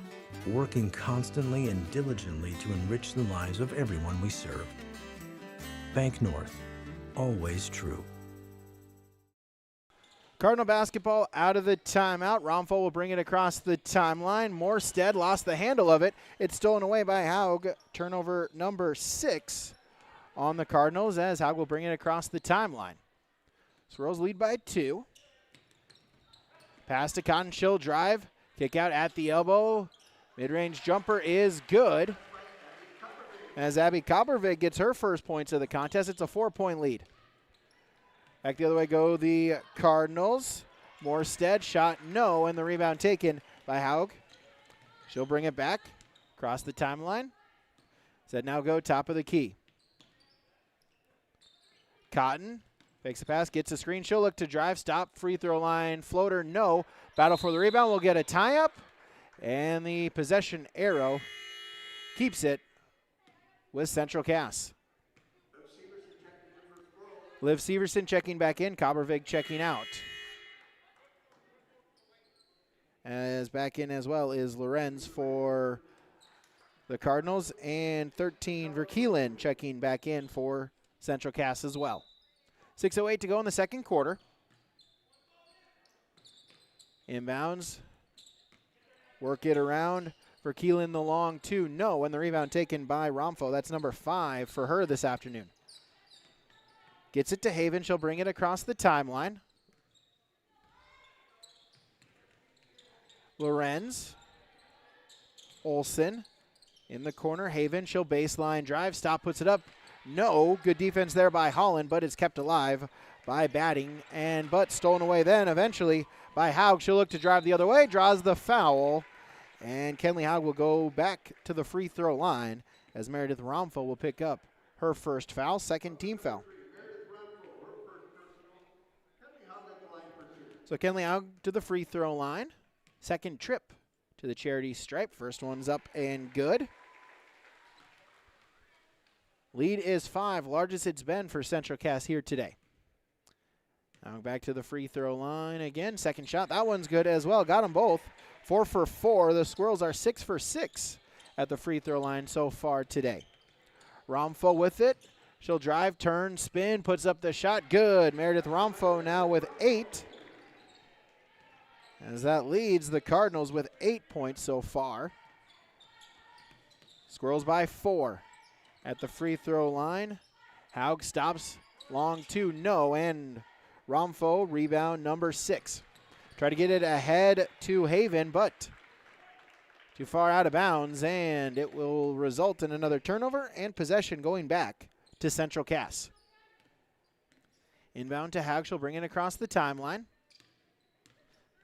working constantly and diligently to enrich the lives of everyone we serve. Bank North, always true. Cardinal basketball out of the timeout. Romfo will bring it across the timeline. Morstead lost the handle of it. It's stolen away by Haug. Turnover number 6 on the Cardinals as Haug will bring it across the timeline. Swirls lead by 2. Pass to Cotton, she'll drive. Kick out at the elbow. Mid-range jumper is good. As Abby Koppervig gets her first points of the contest, it's a 4-point lead. Back the other way go the Cardinals. Morstead, shot no, and the rebound taken by Haug. She'll bring it back across the timeline. Said now go top of the key. Cotton fakes a pass, gets a screen. She'll look to drive, stop, free throw line, floater, no. Battle for the rebound, we'll get a tie-up. And the possession arrow keeps it with Central Cass. Liv Severson checking back in, Koppervig checking out. As back in as well is Lorenz for the Cardinals, and 13 Verkeelen checking back in for Central Cass as well. 6:08 to go in the second quarter. Inbounds. Work it around. Verkeelen the long 2, no, and the rebound taken by Romfo. That's number 5 for her this afternoon. Gets it to Haven. She'll bring it across the timeline. Lorenz. Olsen in the corner. Haven, she'll baseline drive. Stop, puts it up. No. Good defense there by Holland, but it's kept alive by batting. But stolen away then eventually by Haug. She'll look to drive the other way. Draws the foul. And Kenley Haug will go back to the free throw line as Meredith Romfo will pick up her first foul, second team foul. So Kenley Haug to the free throw line. Second trip to the charity stripe. First one's up and good. Lead is 5, largest it's been for Central Cass here today. Now back to the free throw line again. Second shot, that one's good as well. Got them both. 4 for 4. The Squirrels are 6 for 6 at the free throw line so far today. Romfo with it. She'll drive, turn, spin, puts up the shot. Good. Meredith Romfo now with 8. As that leads the Cardinals with 8 points so far. Squirrels by 4 at the free throw line. Haug stops, long 2, no, and Romfo rebound number 6. Try to get it ahead to Haven, but too far out of bounds, and it will result in another turnover and possession going back to Central Cass. Inbound to Haug, she'll bring it across the timeline.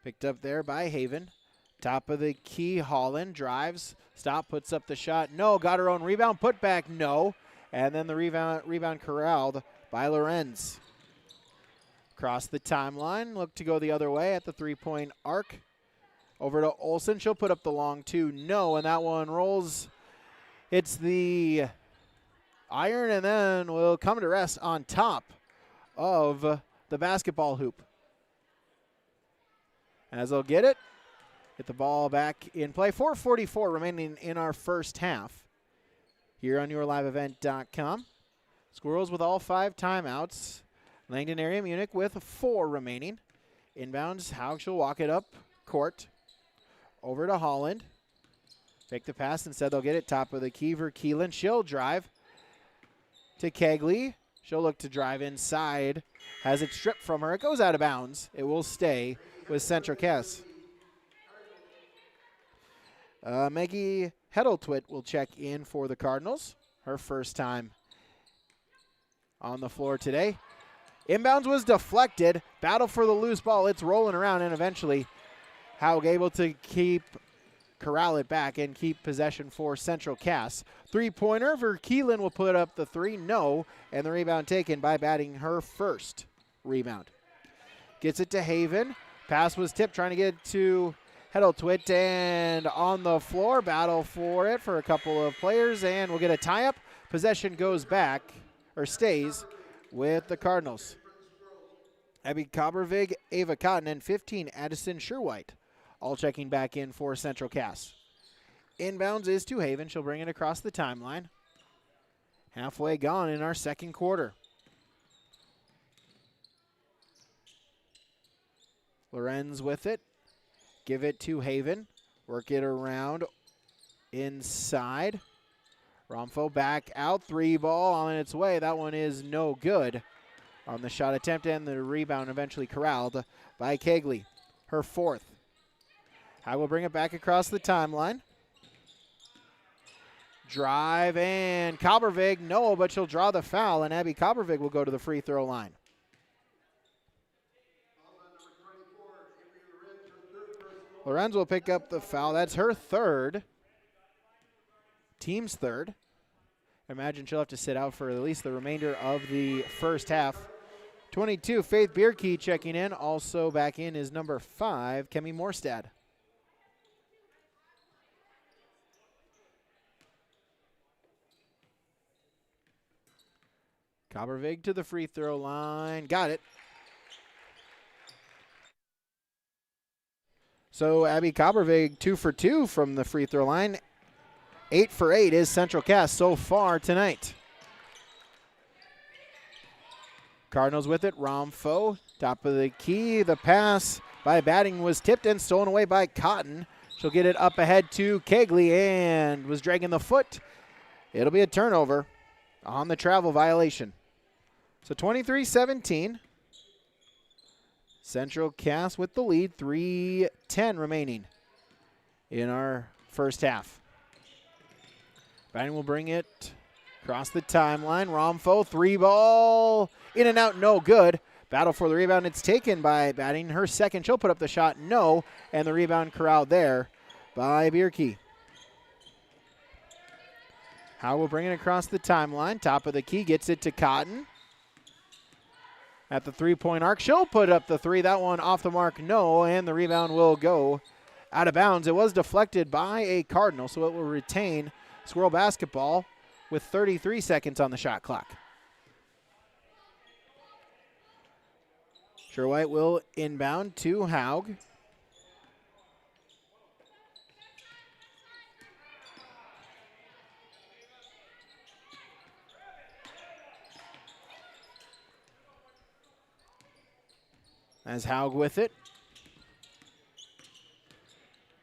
Picked up there by Haven. Top of the key, Holland drives, stop, puts up the shot, no, got her own rebound, put back, no, and then the rebound corralled by Lorenz. Across the timeline, look to go the other way at the three-point arc. Over to Olsen, she'll put up the long 2, no, and that one rolls hits the iron and then will come to rest on top of the basketball hoop. As they'll get it, get the ball back in play. 4:44 remaining in our first half here on yourliveevent.com. Squirrels with all 5 timeouts. Langdon Area-Munich with 4 remaining. Inbounds, Haug will walk it up court. Over to Holland. Fake the pass. Instead, they'll get it top of the key for Keelan. She'll drive to Kegley. She'll look to drive inside. Has it stripped from her. It goes out of bounds. It will stay with Central Cass. Maggie Heddletwit will check in for the Cardinals. Her first time on the floor today. Inbounds was deflected. Battle for the loose ball. It's rolling around, and eventually Haug able to corral it back and keep possession for Central Cass. 3-pointer for Keelan will put up the 3. No, and the rebound taken by batting her first rebound. Gets it to Haven. Pass was tipped, trying to get it to Heddletwit, and on the floor, battle for it for a couple of players, and we'll get a tie-up. Possession goes back, or stays, with the Cardinals. Abby Cobbervig, Ava Cotton, and 15, Addison Sherwhite, all checking back in for Central Cass. Inbounds is to Haven. She'll bring it across the timeline. Halfway gone in our second quarter. Lorenz with it. Give it to Haven. Work it around inside. Romfo back out. 3 ball on its way. That one is no good on the shot attempt, and the rebound eventually corralled by Kegley. Her 4th. I will bring it back across the timeline. Drive and Cobbervig, no, but she'll draw the foul, and Abby Cobbervig will go to the free throw line. Lorenz will pick up the foul. That's her 3rd. Team's 3rd. Imagine she'll have to sit out for at least the remainder of the first half. 22, Faith Bierke checking in. Also back in is number 5, Kemi Morstad. Cobbervig to the free throw line. Got it. So Abby Cobbervig 2 for 2 from the free throw line. 8 for 8 is Central Cass so far tonight. Cardinals with it. Romfo, top of the key. The pass by batting was tipped and stolen away by Cotton. She'll get it up ahead to Kegley and was dragging the foot. It'll be a turnover on the travel violation. So 23-17. Central Cass with the lead. 3:10 remaining in our first half. Batting will bring it across the timeline. Romfo, 3 ball. In and out, no good. Battle for the rebound. It's taken by batting. Her 2nd. She'll put up the shot, no. And the rebound corralled there by Bierke. Howe will bring it across the timeline. Top of the key, gets it to Cotton. At the 3-point arc, she'll put up the 3. That one off the mark, no. And the rebound will go out of bounds. It was deflected by a Cardinal, so it will retain Squirrel basketball with 33 seconds on the shot clock. Sherwhite will inbound to Haug. As Haug with it.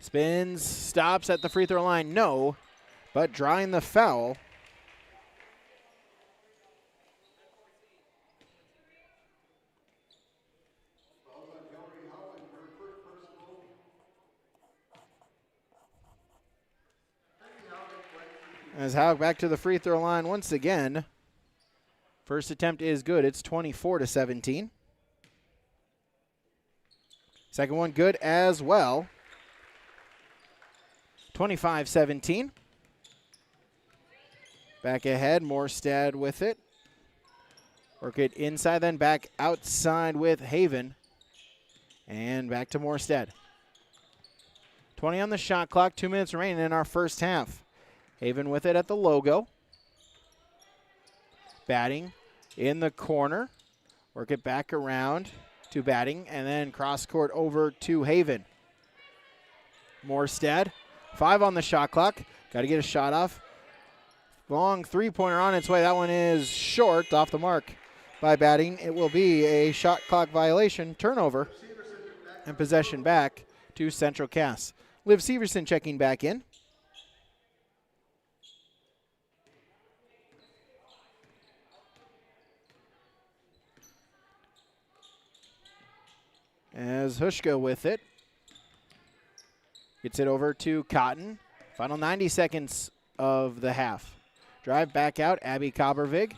Spins, stops at the free throw line, no. But drawing the foul. As Haug back to the free throw line once again. First attempt is good. It's 24-17. Second one good as well. 25-17. Back ahead, Morstad with it. Work it inside, then back outside with Haven. And back to Morstad. 20 on the shot clock, 2 minutes remaining in our first half. Haven with it at the logo. Batting in the corner. Work it back around to Batting, and then cross court over to Haven. Morstead, 5 on the shot clock. Got to get a shot off. Long three-pointer on its way. That one is short, off the mark by Batting. It will be a shot clock violation, turnover, and possession back to Central Cass. Liv Severson checking back in. As Hushka with it. Gets it over to Cotton. Final 90 seconds of the half. Drive back out, Abby Kobervig.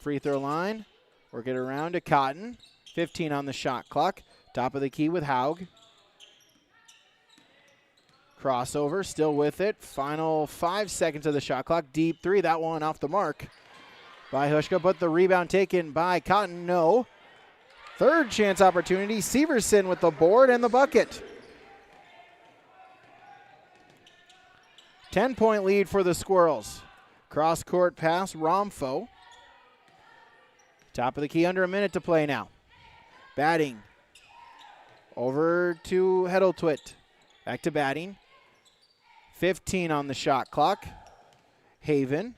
Free throw line. Work it around to Cotton. 15 on the shot clock. Top of the key with Haug. Crossover, still with it. Final 5 seconds of the shot clock. Deep three, that one off the mark by Hushka, but the rebound taken by Cotton, no. Third chance opportunity, Severson with the board and the bucket. 10-point lead for the Squirrels. Cross-court pass, Romfo. Top of the key, under a minute to play now. Batting. Over to Heddletwit. Back to Batting. 15 on the shot clock. Haven.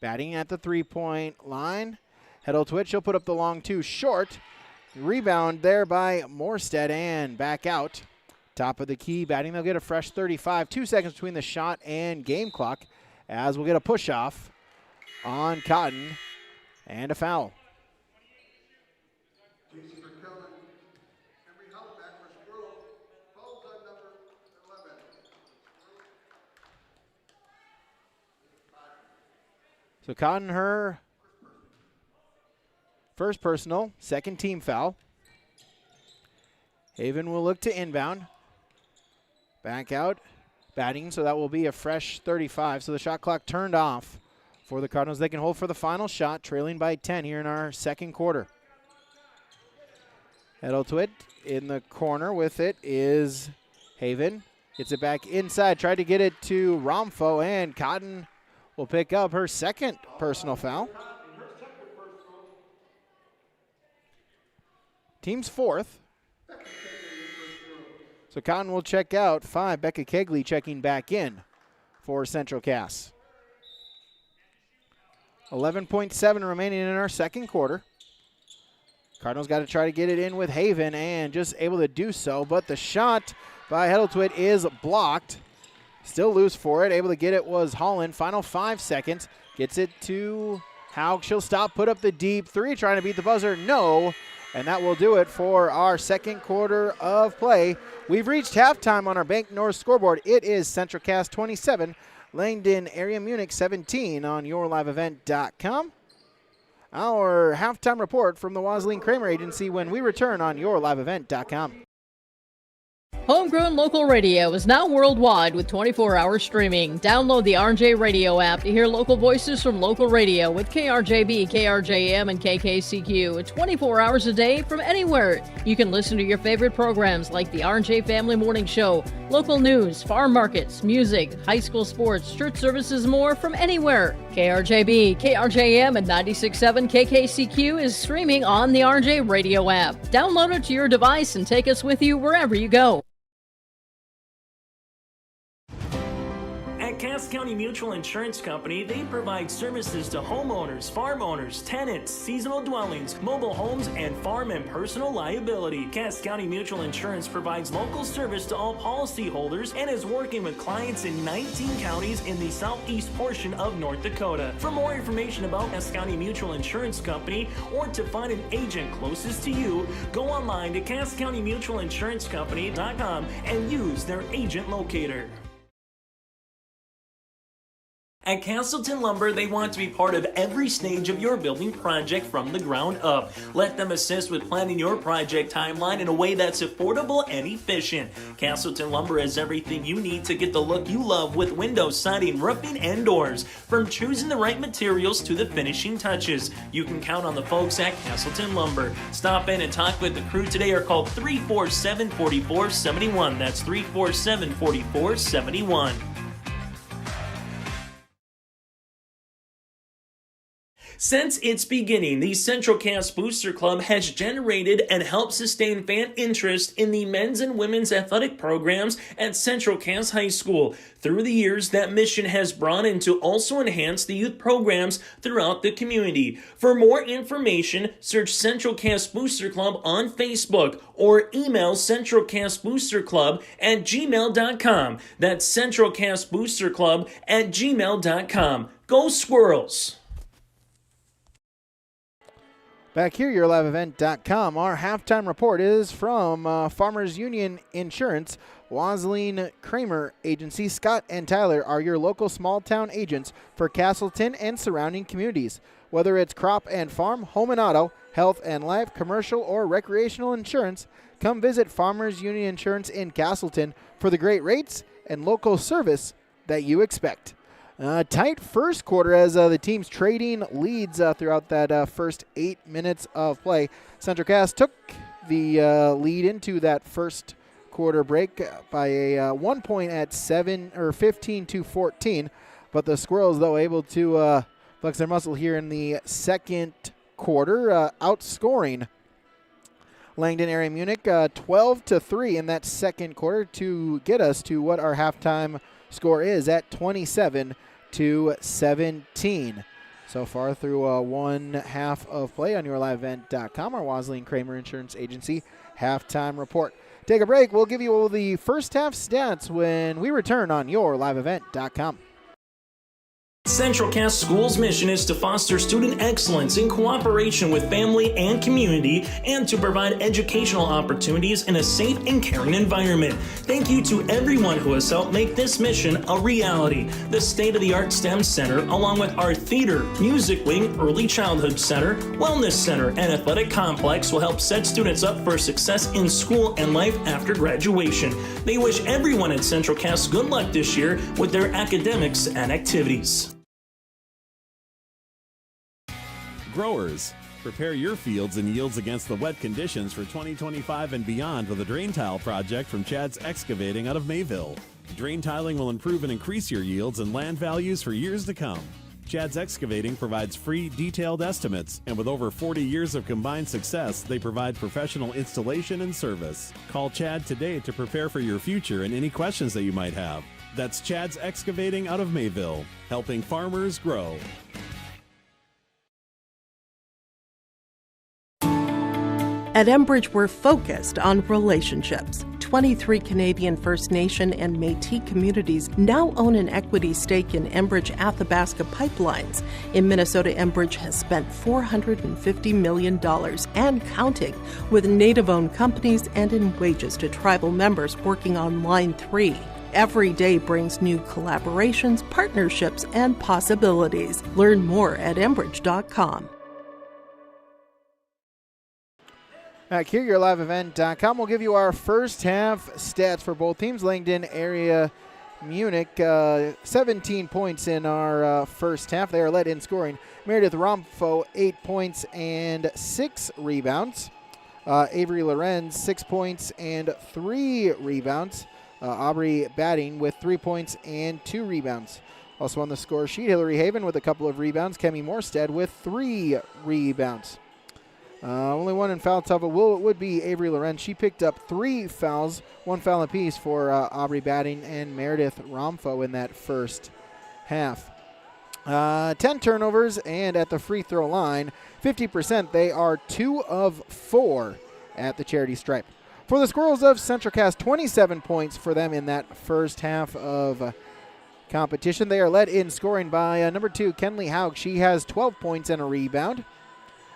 Batting at the three-point line. Heddletwit, she'll put up the long two short. Rebound there by Morstead and back out. Top of the key, Batting, they'll get a fresh 35. 2 seconds between the shot and game clock as we'll get a push-off on Cotton and a foul. So Cotton, her first personal, second team foul. Haven will look to inbound. Back out, Batting, so that will be a fresh 35. So the shot clock turned off for the Cardinals. They can hold for the final shot, trailing by 10 here in our second quarter. Heddletwit in the corner with it is Haven. Gets it back inside, tried to get it to Romfo, and Cotton will pick up her second personal foul. Team's fourth. So Cotton will check out 5. Becca Kegley checking back in for Central Cass. 11.7 remaining in our second quarter. Cardinals got to try to get it in with Haven and just able to do so, but the shot by Heddletwit is blocked. Still loose for it. Able to get it was Holland. Final 5 seconds. Gets it to Haug. She'll stop, put up the deep three, trying to beat the buzzer. No. And that will do it for our second quarter of play. We've reached halftime on our Bank North scoreboard. It is Central Cass 27, Langdon Area-Munich 17 on yourliveevent.com. Our halftime report from the Wasleen Kramer Agency when we return on yourliveevent.com. Homegrown local radio is now worldwide with 24-hour streaming. Download the RJ Radio app to hear local voices from local radio with KRJB, KRJM, and KKCQ 24 hours a day from anywhere. You can listen to your favorite programs like the RJ Family Morning Show, local news, farm markets, music, high school sports, church services, more from anywhere. KRJB, KRJM, and 96.7 KKCQ is streaming on the RJ Radio app. Download it to your device and take us with you wherever you go. At Cass County Mutual Insurance Company, they provide services to homeowners, farm owners, tenants, seasonal dwellings, mobile homes, and farm and personal liability. Cass County Mutual Insurance provides local service to all policyholders and is working with clients in 19 counties in the southeast portion of North Dakota. For more information about Cass County Mutual Insurance Company or to find an agent closest to you, go online to CassCountyMutualInsuranceCompany.com and use their agent locator. At Castleton Lumber, they want to be part of every stage of your building project from the ground up. Let them assist with planning your project timeline in a way that's affordable and efficient. Castleton Lumber has everything you need to get the look you love with windows, siding, roofing, and doors. From choosing the right materials to the finishing touches, you can count on the folks at Castleton Lumber. Stop in and talk with the crew today or call 347-4471. That's 347-4471. Since its beginning, the CentralCast Booster Club has generated and helped sustain fan interest in the men's and women's athletic programs at CentralCast High School. Through the years, that mission has broadened to also enhance the youth programs throughout the community. For more information, search CentralCast Booster Club on Facebook or email centralcastboosterclub@gmail.com. That's centralcastboosterclub@gmail.com. Go Squirrels! Back here, yourliveevent.com. Our halftime report is from Farmers Union Insurance, Wasleen Kramer Agency. Scott and Tyler are your local small town agents for Castleton and surrounding communities. Whether it's crop and farm, home and auto, health and life, commercial or recreational insurance, come visit Farmers Union Insurance in Castleton for the great rates and local service that you expect. Tight first quarter as the teams trading leads throughout that first 8 minutes of play. CentralCast took the lead into that first quarter break by a 1 point at 15-14, but the Squirrels, though, able to flex their muscle here in the second quarter, outscoring Langdon Area-Munich 12-3 in that second quarter to get us to what our halftime score is at 27-17. So far through one half of play on yourliveevent.com, our Wasleen Kramer Insurance Agency halftime report. Take a break. We'll give you all the first half stats when we return on yourliveevent.com. CentralCast School's mission is to foster student excellence in cooperation with family and community and to provide educational opportunities in a safe and caring environment. Thank you to everyone who has helped make this mission a reality. The state-of-the-art STEM Center, along with our theater, music wing, early childhood center, wellness center, and athletic complex will help set students up for success in school and life after graduation. They wish everyone at CentralCast good luck this year with their academics and activities. Growers, prepare your fields and yields against the wet conditions for 2025 and beyond with a drain tile project from Chad's Excavating out of Mayville. Drain tiling will improve and increase your yields and land values for years to come. Chad's Excavating provides free, detailed estimates, and with over 40 years of combined success, they provide professional installation and service. Call Chad today to prepare for your future and any questions that you might have. That's Chad's Excavating out of Mayville, helping farmers grow. At Enbridge, we're focused on relationships. 23 Canadian First Nation and Métis communities now own an equity stake in Enbridge Athabasca Pipelines. In Minnesota, Enbridge has spent $450 million and counting with Native-owned companies and in wages to tribal members working on Line 3. Every day brings new collaborations, partnerships, and possibilities. Learn more at Enbridge.com. Back here, yourliveevent.com. We'll give you our first half stats for both teams. Langdon Area-Munich, 17 points in our first half. They are led in scoring. Meredith Romfo, 8 points and 6 rebounds. Avery Lorenz, 6 points and 3 rebounds. Aubrey Batting with 3 points and 2 rebounds. Also on the score sheet, Hillary Haven with a couple of rebounds. Kemi Morstead with 3 rebounds. Only one in foul trouble would be Avery Lorenz. She picked up 3 fouls, 1 foul apiece for Aubrey Batting and Meredith Romfo in that first half. 10 turnovers, and at the free throw line, 50%. They are 2 of 4 at the charity stripe. For the Squirrels of CentralCast, 27 points for them in that first half of competition. They are led in scoring by number 2, Kenley Haug. She has 12 points and a rebound.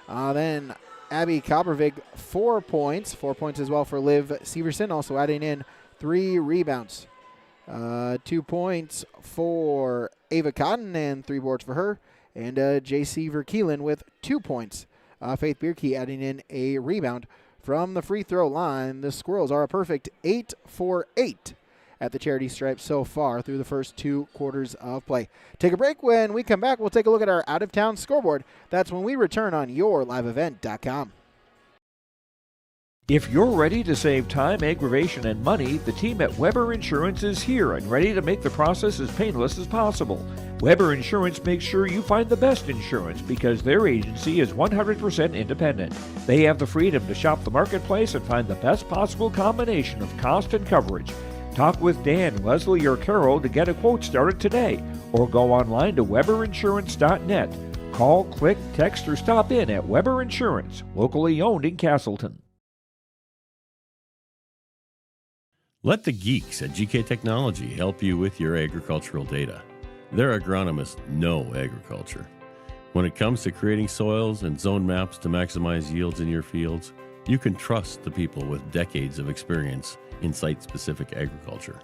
Then Abby Coppervig, 4 points. 4 points as well for Liv Severson, also adding in 3 rebounds. 2 points for Ava Cotton and 3 boards for her. And J.C. Verkeelen with 2 points. Faith Bierke adding in a rebound. From the free throw line, the Squirrels are a perfect 8 for 8 at the charity stripe so far through the first 2 quarters of play. Take a break. When we come back, we'll take a look at our out-of-town scoreboard. That's when we return on yourliveevent.com. If you're ready to save time, aggravation, and money, the team at Weber Insurance is here and ready to make the process as painless as possible. Weber Insurance makes sure you find the best insurance because their agency is 100% independent. They have the freedom to shop the marketplace and find the best possible combination of cost and coverage. Talk with Dan, Leslie, or Carol to get a quote started today, or go online to weberinsurance.net. Call, click, text, or stop in at Weber Insurance, locally owned in Castleton. Let the geeks at GK Technology help you with your agricultural data. Their agronomists know agriculture. When it comes to creating soils and zone maps to maximize yields in your fields, you can trust the people with decades of experience in site-specific agriculture.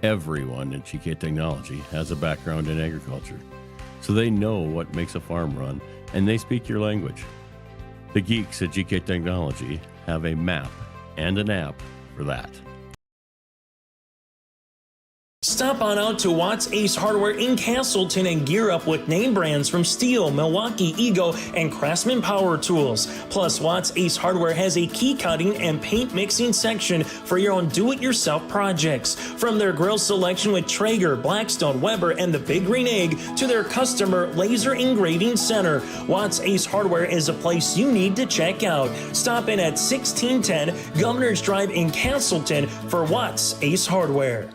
Everyone at GK Technology has a background in agriculture, so they know what makes a farm run, and they speak your language. The geeks at GK Technology have a map and an app for that. Stop on out to Watts Ace Hardware in Castleton and gear up with name brands from Steel, Milwaukee, Ego, and Craftsman Power Tools. Plus, Watts Ace Hardware has a key cutting and paint mixing section for your own do-it-yourself projects. From their grill selection with Traeger, Blackstone, Weber, and the Big Green Egg to their customer laser engraving center, Watts Ace Hardware is a place you need to check out. Stop in at 1610 Governor's Drive in Castleton for Watts Ace Hardware.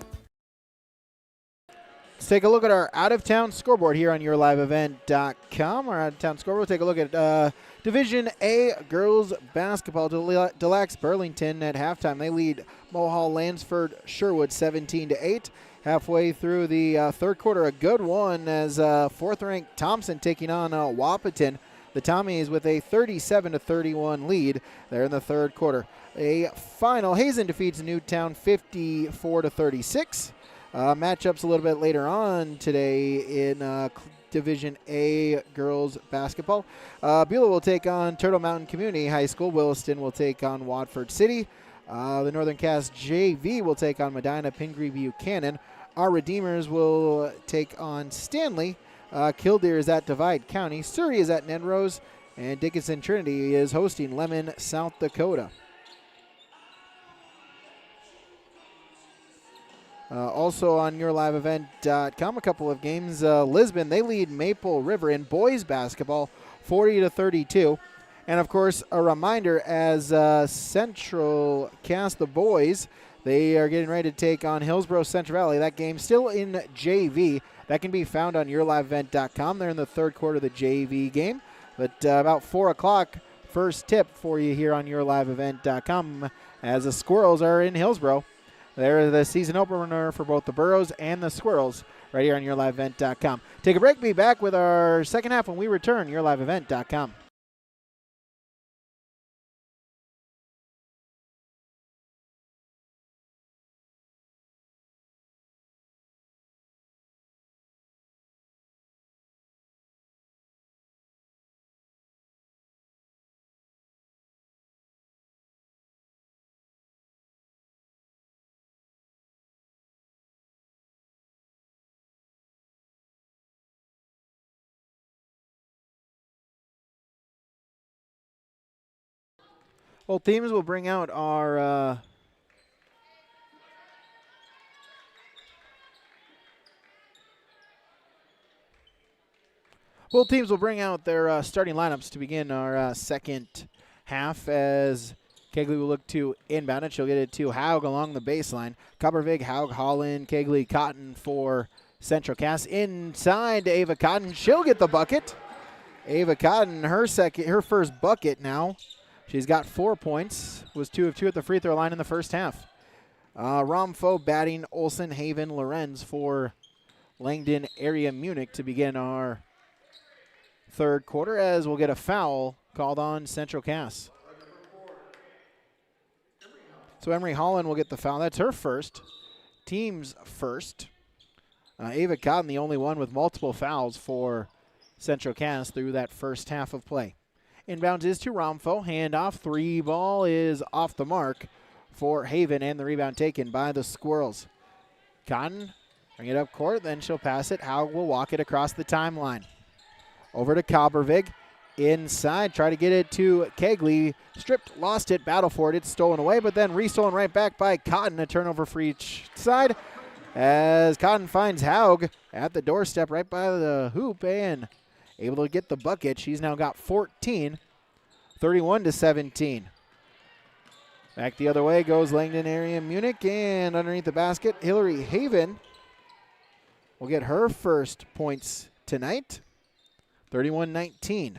Let's take a look at our out-of-town scoreboard here on YourLiveEvent.com. Our out-of-town scoreboard, we'll take a look at Division A girls basketball. Delax Burlington at halftime. They lead Mohall Lansford Sherwood 17-8. Halfway through the third quarter, a good one as fourth-ranked Thompson taking on Wapaton. The Tommies with a 37-31 lead there in the third quarter. A final, Hazen defeats Newtown 54-36. Matchups a little bit later on today in Division A girls basketball. Beulah will take on Turtle Mountain Community High School. Williston will take on Watford City. The Northern Cass JV will take on Medina Pingree Buchanan. Our Redeemers will take on Stanley. Killdeer is at Divide County. Surrey is at Ned Rose. And Dickinson Trinity is hosting Lemon, South Dakota. Also on YourLiveEvent.com, a couple of games. Lisbon, they lead Maple River in boys basketball 40-32. And, of course, a reminder as Central Cass, the boys, they are getting ready to take on Hillsborough Central Valley. That game still in JV. That can be found on YourLiveEvent.com. They're in the third quarter of the JV game. But about 4 o'clock, first tip for you here on YourLiveEvent.com as the Squirrels are in Hillsborough. They're the season opener for both the Burros and the Squirrels right here on YourLiveEvent.com. Take a break. Be back with our second half when we return. YourLiveEvent.com. Both teams will bring out our both teams will bring out their starting lineups to begin our second half as Kegley will look to inbound it. She'll get it to Haug along the baseline. Coppervig, Haug, Holland, Kegley, Cotton for Central Cass. Inside to Ava Cotton. She'll get the bucket. Ava Cotton, her first bucket now. She's got 4 points, was 2 of 2 at the free throw line in the first half. Romfo batting Olsen, Haven, Lorenz for Langdon Area-Munich to begin our third quarter as we'll get a foul called on Central Cass. So Emery Holland will get the foul. That's her first, team's first. Ava Cotton, the only one with multiple fouls for Central Cass through that first half of play. Inbounds is to Romfo. Handoff. 3 ball is off the mark for Haven, and the rebound taken by the Squirrels. Cotton bring it up court, then she'll pass it. Haug will walk it across the timeline. Over to Coppervig. inside. Try to get it to Kegley. Stripped, lost it, battle for it. It's stolen away, but then restolen right back by Cotton. A turnover for each side as Cotton finds Haug at the doorstep right by the hoop and able to get the bucket. She's now got 14, 31-17. Back the other way goes Langdon Area-Munich, and underneath the basket, Hillary Haven will get her first points tonight, 31-19.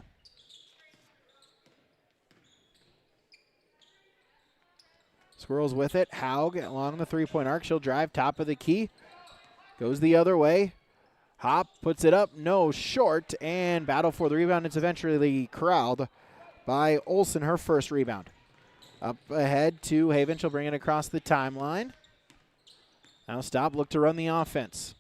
Squirrels with it. Haug along the three-point arc. She'll drive top of the key. Goes the other way. Hop puts it up. No, short. And battle for the rebound. It's eventually corralled by Olsen, her first rebound. Up ahead to Haven. She'll bring it across the timeline. Now stop. Look to run the offense.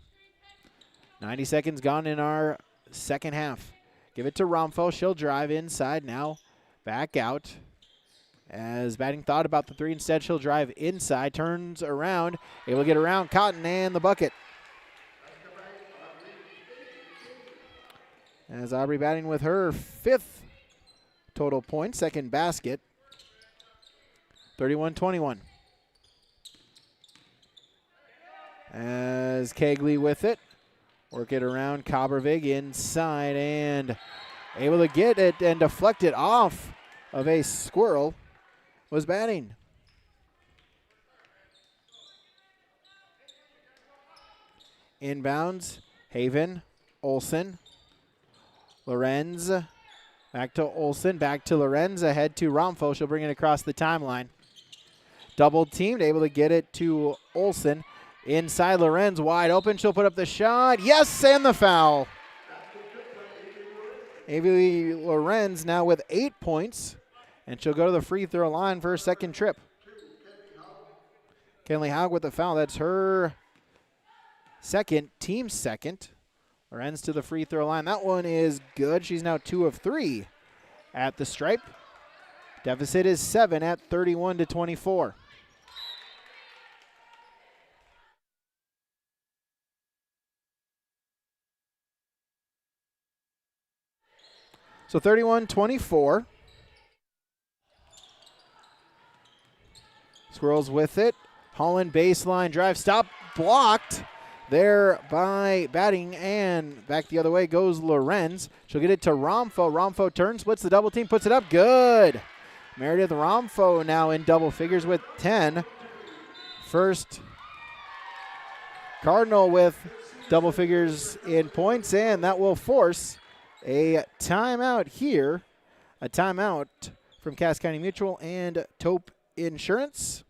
90 seconds gone in our second half. Give it to Romfo. She'll drive inside. Now back out. As Batting thought about the three, instead she'll drive inside, turns around, able to get around Cotton and the bucket. As Aubrey Batting with her fifth total point, second basket, 31-21. As Kegley with it, work it around Cobbervig inside and able to get it and deflect it off of a squirrel. Was Batting. Inbounds, Haven, Olsen, Lorenz, back to Olsen, back to Lorenz, ahead to Romfo. She'll bring it across the timeline. Double teamed, able to get it to Olsen. Inside, Lorenz wide open. She'll put up the shot. Yes, and the foul. Avery Lorenz now with 8 points. And she'll go to the free throw line for her second trip. Kenley Haug with the foul. That's her second, team second. Lorenz to the free throw line. That one is good. She's now 2 of 3 at the stripe. Deficit is 7 at 31-24. So 31-24. Squirrels with it. Holland baseline drive. Stop. Blocked there by Batting. And back the other way goes Lorenz. She'll get it to Romfo. Romfo turns, splits the double team, puts it up. Good. Meredith Romfo now in double figures with 10. First Cardinal with double figures in points. And that will force a timeout here. A timeout from Cass County Mutual and Taupe Insurance.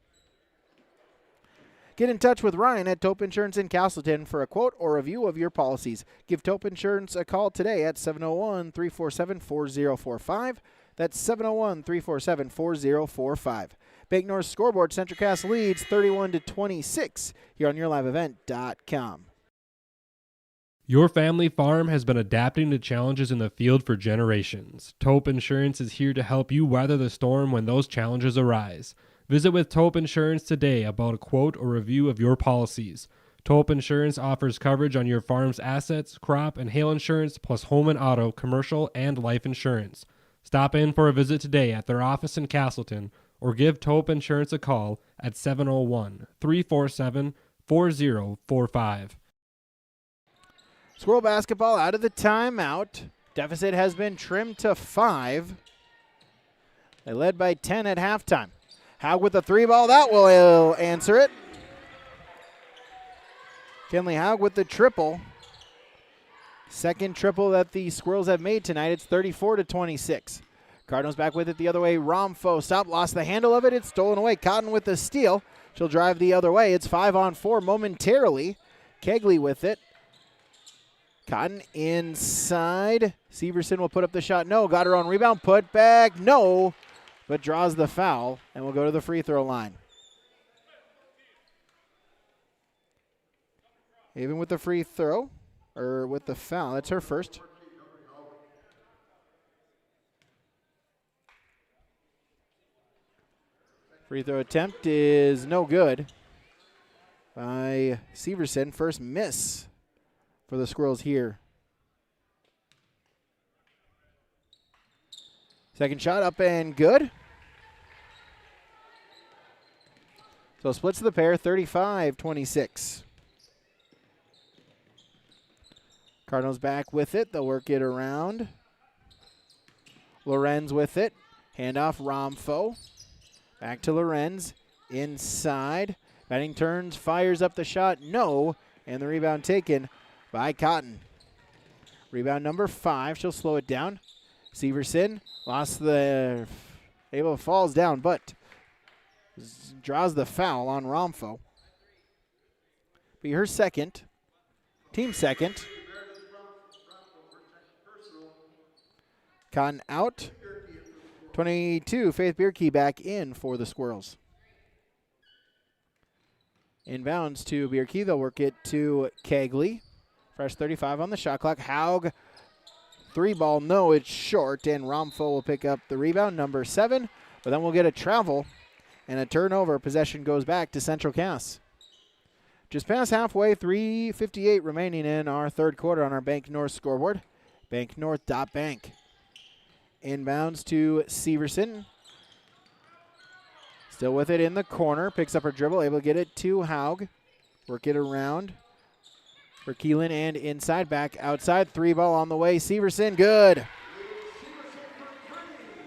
Get in touch with Ryan at Taupe Insurance in Castleton for a quote or review of your policies. Give Taupe Insurance a call today at 701-347-4045. That's 701-347-4045. Bank North scoreboard, Central Cass leads 31-26 here on YourLiveEvent.com. Your family farm has been adapting to challenges in the field for generations. Taupe Insurance is here to help you weather the storm when those challenges arise. Visit with Taupe Insurance today about a quote or review of your policies. Taupe Insurance offers coverage on your farm's assets, crop, and hail insurance, plus home and auto, commercial, and life insurance. Stop in for a visit today at their office in Castleton or give Taupe Insurance a call at 701-347-4045. Squirrel basketball out of the timeout. Deficit has been trimmed to 5. They led by 10 at halftime. Haug with the 3 ball. That will answer it. Kenley Haug with the triple. Second triple that the Squirrels have made tonight. It's 34-26. Cardinals back with it the other way. Romfo stop, lost the handle of it. It's stolen away. Cotton with the steal. She'll drive the other way. It's 5-on-4 momentarily. Kegley with it. Cotton inside. Severson will put up the shot. No. Got her on rebound. Put back. No. But draws the foul and will go to the free throw line. Even with the free throw, or with the foul, that's her first. Free throw attempt is no good by Severson. First miss for the Squirrels here. Second shot up and good. So splits the pair, 35-26. Cardinals back with it. They'll work it around. Lorenz with it. Handoff Romfo. Back to Lorenz. Inside. Batting turns, fires up the shot. No. And the rebound taken by Cotton. Rebound number 5. She'll slow it down. Severson falls down, but draws the foul on Romfo. Be her second. Team second. Cotton out. 22, Faith Bierke back in for the Squirrels. Inbounds to Bierke. They'll work it to Kegley. Fresh 35 on the shot clock. Haug, 3 ball, no, it's short, and Romfo will pick up the rebound, number 7. But then we'll get a travel and a turnover. Possession goes back to Central Cass. Just past halfway, 3:58 remaining in our third quarter on our Bank North scoreboard. banknorth.bank. Inbounds to Severson. Still with it in the corner. Picks up her dribble, able to get it to Haug. Work it around for Keelan and inside, back outside. 3 ball on the way. Severson, good.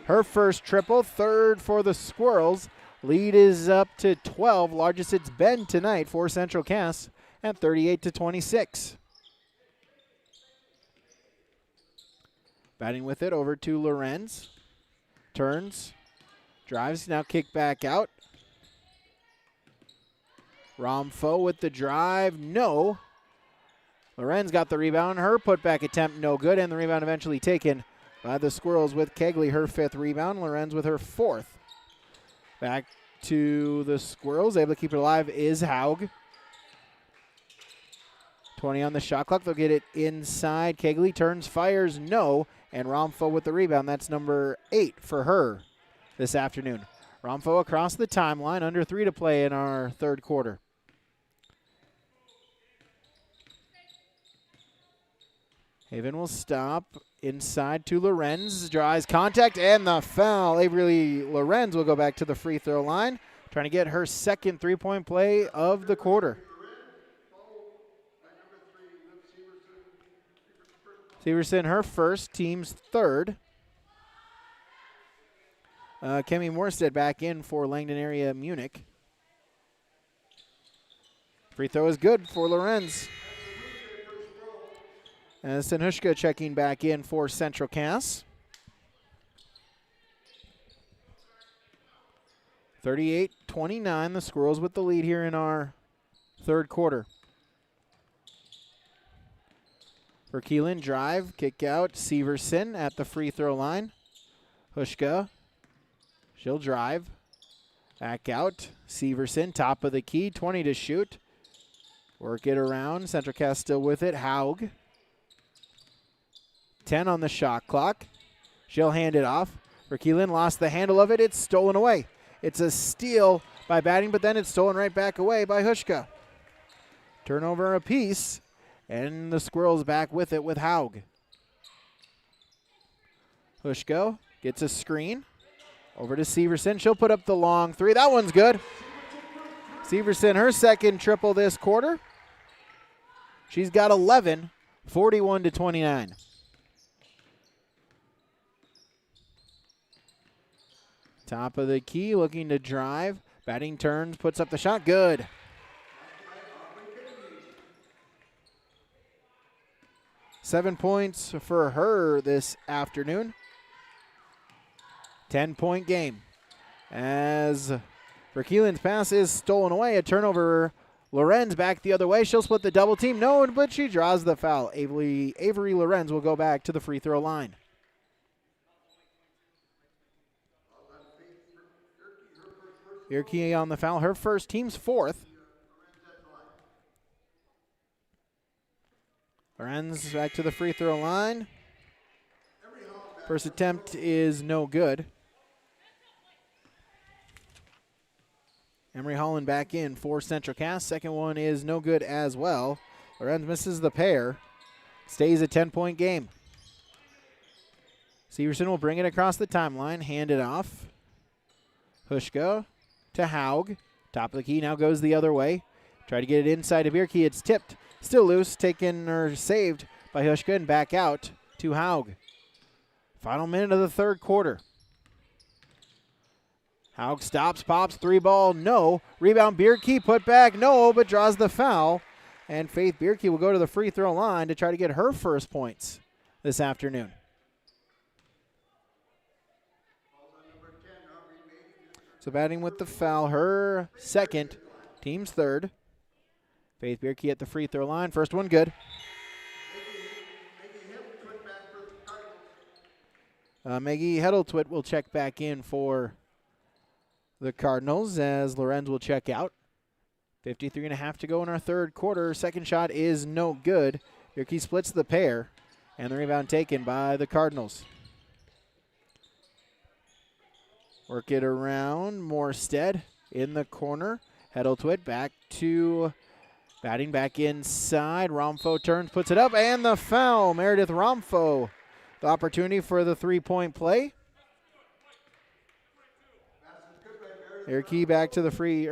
Her first triple, third for the Squirrels. Lead is up to 12, largest it's been tonight for Central Cass at 38-26. Batting with it over to Lorenz. Turns, drives, now kick back out. Romfo with the drive, no. Lorenz got the rebound. Her putback attempt, no good, and the rebound eventually taken by the Squirrels with Kegley, her 5th rebound. Lorenz with her 4th. Back to the Squirrels. Able to keep it alive is Haug. 20 on the shot clock. They'll get it inside. Kegley turns, fires, no. And Romfo with the rebound. That's number 8 for her this afternoon. Romfo across the timeline. Under 3 to play in our third quarter. Haven will stop. Inside to Lorenz. Draws contact and the foul. Avery Lorenz will go back to the free throw line. Trying to get her second 3-point play of the quarter. Severson, her first, team's 3rd. Kemi Morstead back in for Langdon Area-Munich. Free throw is good for Lorenz. And Senhushka checking back in for Central Cass. 38-29, the Squirrels with the lead here in our third quarter. For Keelan, drive, kick out, Severson at the free throw line. Hushka, she'll drive, back out, Severson, top of the key, 20 to shoot. Work it around, Central Cass still with it, Haug. 10 on the shot clock. She'll hand it off. For Keelan, lost the handle of it, it's stolen away. It's a steal by batting, but then it's stolen right back away by Hushka. Turnover apiece. And the Squirrels back with it with Haug. Hushko gets a screen. Over to Severson. She'll put up the long 3. That one's good. Severson, her second triple this quarter. She's got 11, 41-29. Top of the key, looking to drive. Batting turns, puts up the shot. Good. Seven points for her this afternoon. 10-point game. As Keelan's pass is stolen away, a turnover. Lorenz back the other way. She'll split the double team. No, but she draws the foul. Avery Lorenz will go back to the free throw line. Bierke on the foul. Her first, team's 4th. Lorenz back to the free throw line. First attempt is no good. Emery Holland back in for Central Cass. Second one is no good as well. Lorenz misses the pair. Stays a 10-point game. Severson will bring it across the timeline, hand it off. Hushka to Haug. Top of the key now goes the other way. Try to get it inside of Bierke. It's tipped. Still loose, taken or saved by Hushka and back out to Haug. Final minute of the third quarter. Haug stops, pops, 3-ball, no. Rebound, Bierke, put back, no, but draws the foul. And Faith Bierke will go to the free throw line to try to get her first points this afternoon. So batting with the foul, her second, team's third. Faith Bierke at the free throw line. First one good. Maggie Heddletwit will check back in for the Cardinals as Lorenz will check out. 53.5 to go in our third quarter. Second shot is no good. Bierke splits the pair, and the rebound taken by the Cardinals. Work it around. Morstead in the corner. Heddletwit back to batting back inside. Romfo turns, puts it up, and the foul. Meredith Romfo. The opportunity for the three-point play. Bierke back to the free,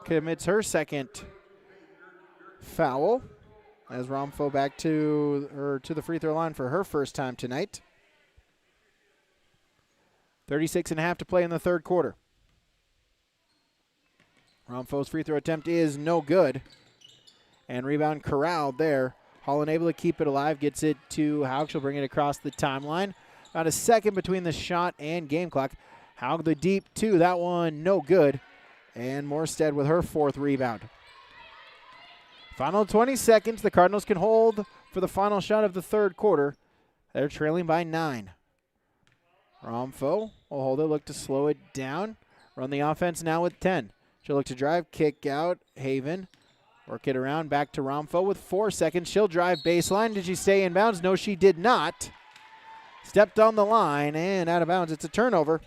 commits her second foul as Romfo back to the free throw line for her first time tonight. 36.5 to play in the third quarter. Romfo's free throw attempt is no good. And rebound corralled there. Holland able to keep it alive, gets it to Haug. She'll bring it across the timeline. About a second between the shot and game clock. Haug the deep two, that one no good. And Morstead with her fourth rebound. Final 20 seconds. The Cardinals can hold for the final shot of the third quarter. They're trailing by 9. Romfo will hold it, look to slow it down. Run the offense now with 10. She'll look to drive, kick out, Haven. Work it around, back to Romfo with 4 seconds. She'll drive baseline. Did she stay in bounds? No, she did not. Stepped on the line and out of bounds. It's a turnover.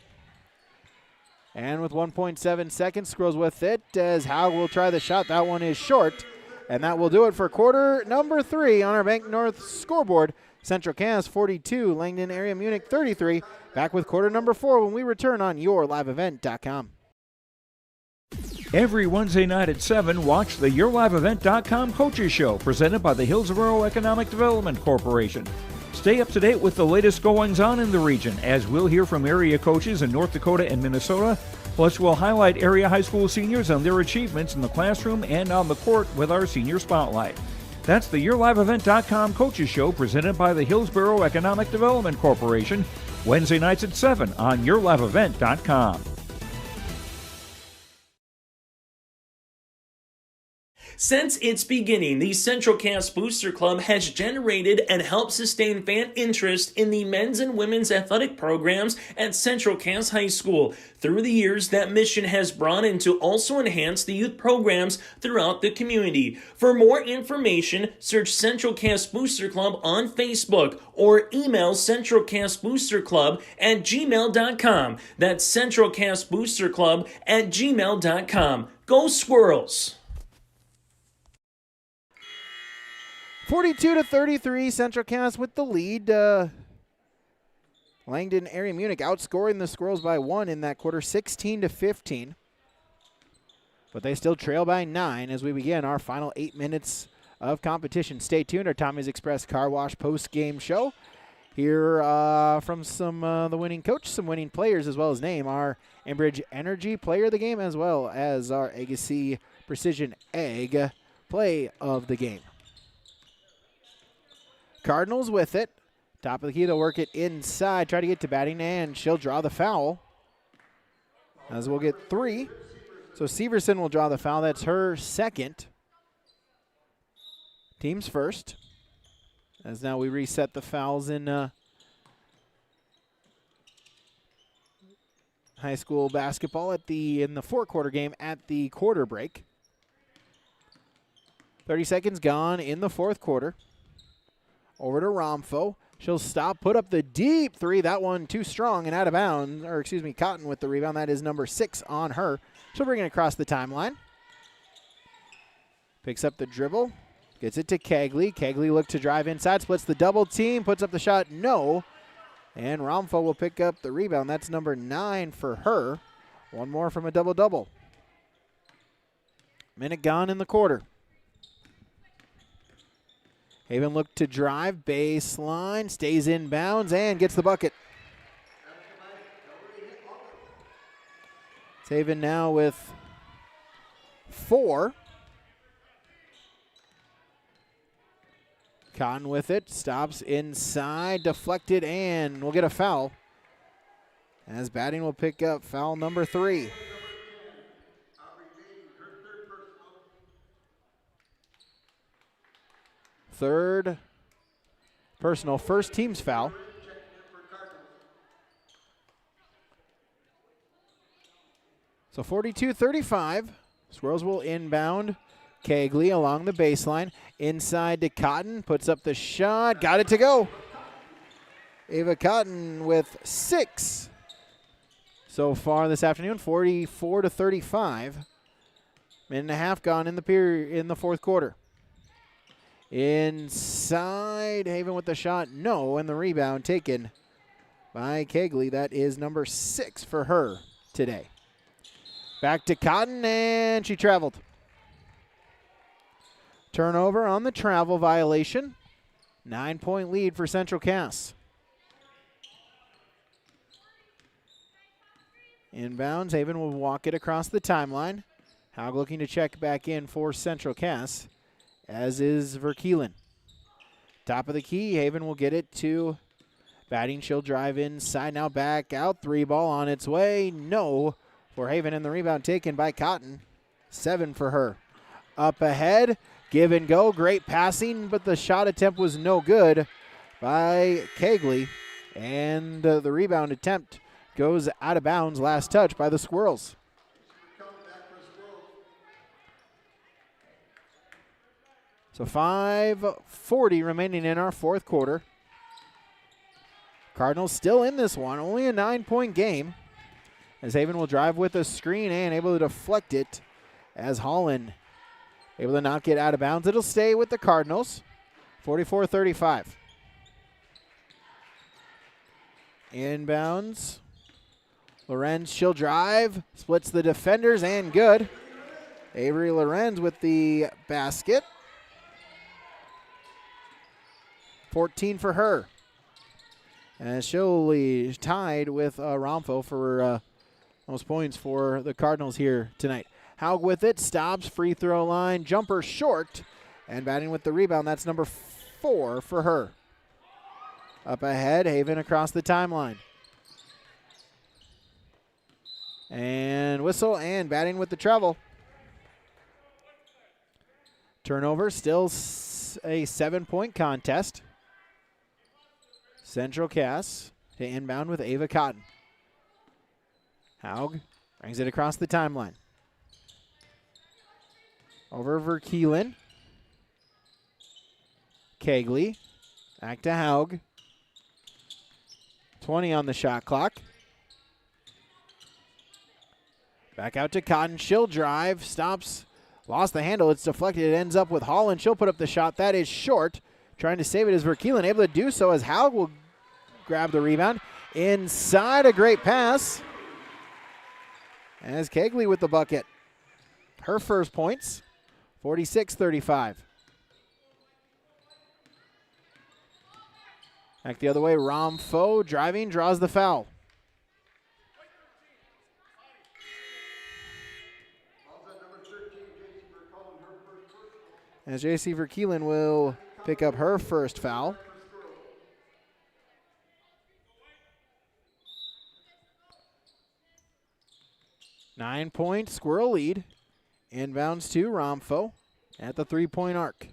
And with 1.7 seconds, scrolls with it as Haug will try the shot. That one is short. And that will do it for quarter number 3 on our Bank North scoreboard. Central Cass 42, Langdon Area-Munich 33. Back with quarter number 4 when we return on YourLiveEvent.com. Every Wednesday night at 7, watch the YourLiveEvent.com Coaches Show presented by the Hillsborough Economic Development Corporation. Stay up to date with the latest goings-on in the region as we'll hear from area coaches in North Dakota and Minnesota. Plus, we'll highlight area high school seniors and their achievements in the classroom and on the court with our Senior Spotlight. That's the YourLiveEvent.com Coaches Show presented by the Hillsborough Economic Development Corporation. Wednesday nights at 7 on YourLiveEvent.com. Since its beginning, the Central Cass Booster Club has generated and helped sustain fan interest in the men's and women's athletic programs at Central Cass High School. Through the years, that mission has broadened to also enhance the youth programs throughout the community. For more information, search Central Cass Booster Club on Facebook or email centralcassboosterclub@gmail.com. That's centralcassboosterclub@gmail.com. Go Squirrels! 42-33, Central Cass with the lead. Langdon Area-Munich outscoring the Squirrels by 1 in that quarter, 16-15. But they still trail by 9 as we begin our final 8 minutes of competition. Stay tuned. Our Tommy's Express Car Wash post-game show. Hear from the winning coach, some winning players, as well as name our Enbridge Energy player of the game, as well as our Agassiz Precision Egg play of the game. Cardinals with it. Top of the key, they'll work it inside, try to get to batting, and she'll draw the foul. As we'll get 3. So Severson will draw the foul. That's her second. Team's first. As now we reset the fouls in high school basketball in the 4-quarter game at the quarter break. 30 seconds gone in the 4th quarter. Over to Romfo. She'll stop, put up the deep 3. That one too strong and out of bounds. Or excuse me, Cotton with the rebound. That is number 6 on her. She'll bring it across the timeline. Picks up the dribble. Gets it to Kegley. Kegley looked to drive inside. Splits the double team. Puts up the shot. No. And Ramfo will pick up the rebound. That's number 9 for her. One more from a double-double. Minute gone in the quarter. Haven looked to drive, baseline, stays in bounds, and gets the bucket. It's Haven now with 4. Cotton with it, stops inside, deflected, and we'll get a foul. As batting will pick up foul number 3. Third personal, first team's foul. So 42-35. Squirrels will inbound. Kegley along the baseline. Inside to Cotton. Puts up the shot. Got it to go. Ava Cotton with 6 so far this afternoon. 44-35. Minute and a half gone in the period in the fourth quarter. Inside, Haven with the shot, no, and the rebound taken by Kegley. That is number 6 for her today. Back to Cotton, and she traveled. Turnover on the travel violation. 9-point lead for Central Cass. Inbounds, Haven will walk it across the timeline. Haug looking to check back in for Central Cass, as is Verkeelen. Top of the key, Haven will get it to batting. She'll drive inside, now back out. 3 ball on its way. No for Haven, and the rebound taken by Cotton. 7 for her. Up ahead, give and go. Great passing, but the shot attempt was no good by Kegley. And the rebound attempt goes out of bounds. Last touch by the Squirrels. So 5:40 remaining in our fourth quarter. Cardinals still in this one, only a 9-point game. As Haven will drive with a screen and able to deflect it as Holland able to knock it out of bounds. It'll stay with the Cardinals. 44-35. Inbounds. Lorenz, she'll drive, splits the defenders, and good. Avery Lorenz with the basket. 14 for her. And she'll be tied with Ramfo for most points for the Cardinals here tonight. Haug with it, stops, free throw line, jumper short, and batting with the rebound. That's number 4 for her. Up ahead, Haven across the timeline. And whistle, and batting with the travel. Turnover, still a 7-point contest. Central Cass to inbound with Ava Cotton. Haug brings it across the timeline. Over Verkeelen. Kegley. Back to Haug. 20 on the shot clock. Back out to Cotton. She'll drive. Stops. Lost the handle. It's deflected. It ends up with Holland. She'll put up the shot. That is short. Trying to save it is Verkeelen. Able to do so as Haug will grab the rebound. Inside, a great pass. As Kegley with the bucket. Her first points. 46-35. Back the other way. Ramfo driving, draws the foul. As J.C. Verkeelen will pick up her first foul. Nine-point Squirrel lead. Inbounds to Ramfo at the three-point arc.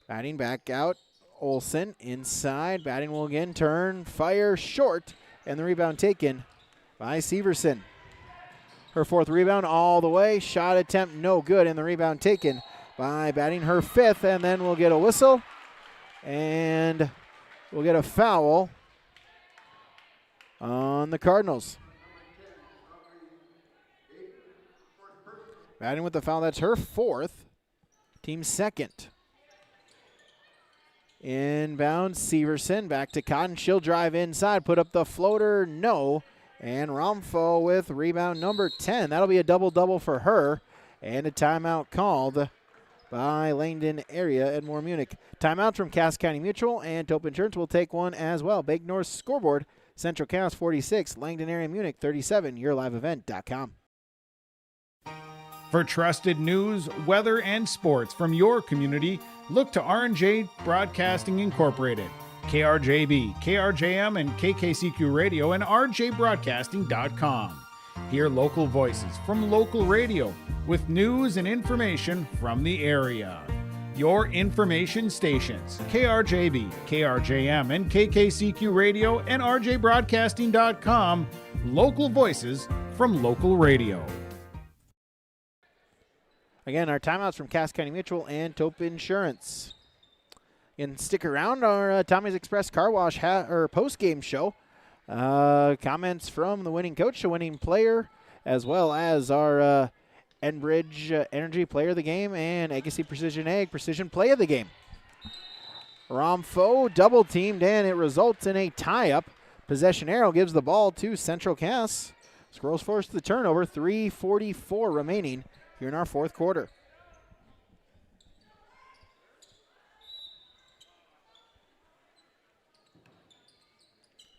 Batting back out. Olsen inside. Batting will again turn. Fire short. And the rebound taken by Severson. Her fourth rebound all the way. Shot attempt no good. And the rebound taken by batting her fifth. And then we'll get a whistle. And we'll get a foul on the Cardinals. Batting with the foul, that's her fourth, team second. Inbound, Severson back to Cotton. She'll drive inside, put up the floater, no. And Romfo with rebound number 10. That'll be a double-double for her. And a timeout called by Langdon Area-Munich. Timeouts from Cass County Mutual, and Tope Insurance will take one as well. Big North scoreboard, Central Cass 46, Langdon Area-Munich 37, yourliveevent.com. For trusted news, weather, and sports from your community, look to R&J Broadcasting Incorporated, KRJB, KRJM, and KKCQ Radio, and rjbroadcasting.com. Hear local voices from local radio with news and information from the area. Your information stations, KRJB, KRJM, and KKCQ Radio, and rjbroadcasting.com. Local voices from local radio. Again, our timeouts from Cass County Mutual and Tope Insurance. And stick around, our Tommy's Express Car Wash post-game show. Comments from the winning coach, the winning player, as well as our Enbridge Energy Player of the Game and Agassi Precision Ag Precision Play of the Game. Romfo double teamed and it results in a tie-up. Possession arrow gives the ball to Central Cass. Squirrels force the turnover, 3:44 remaining here in our fourth quarter.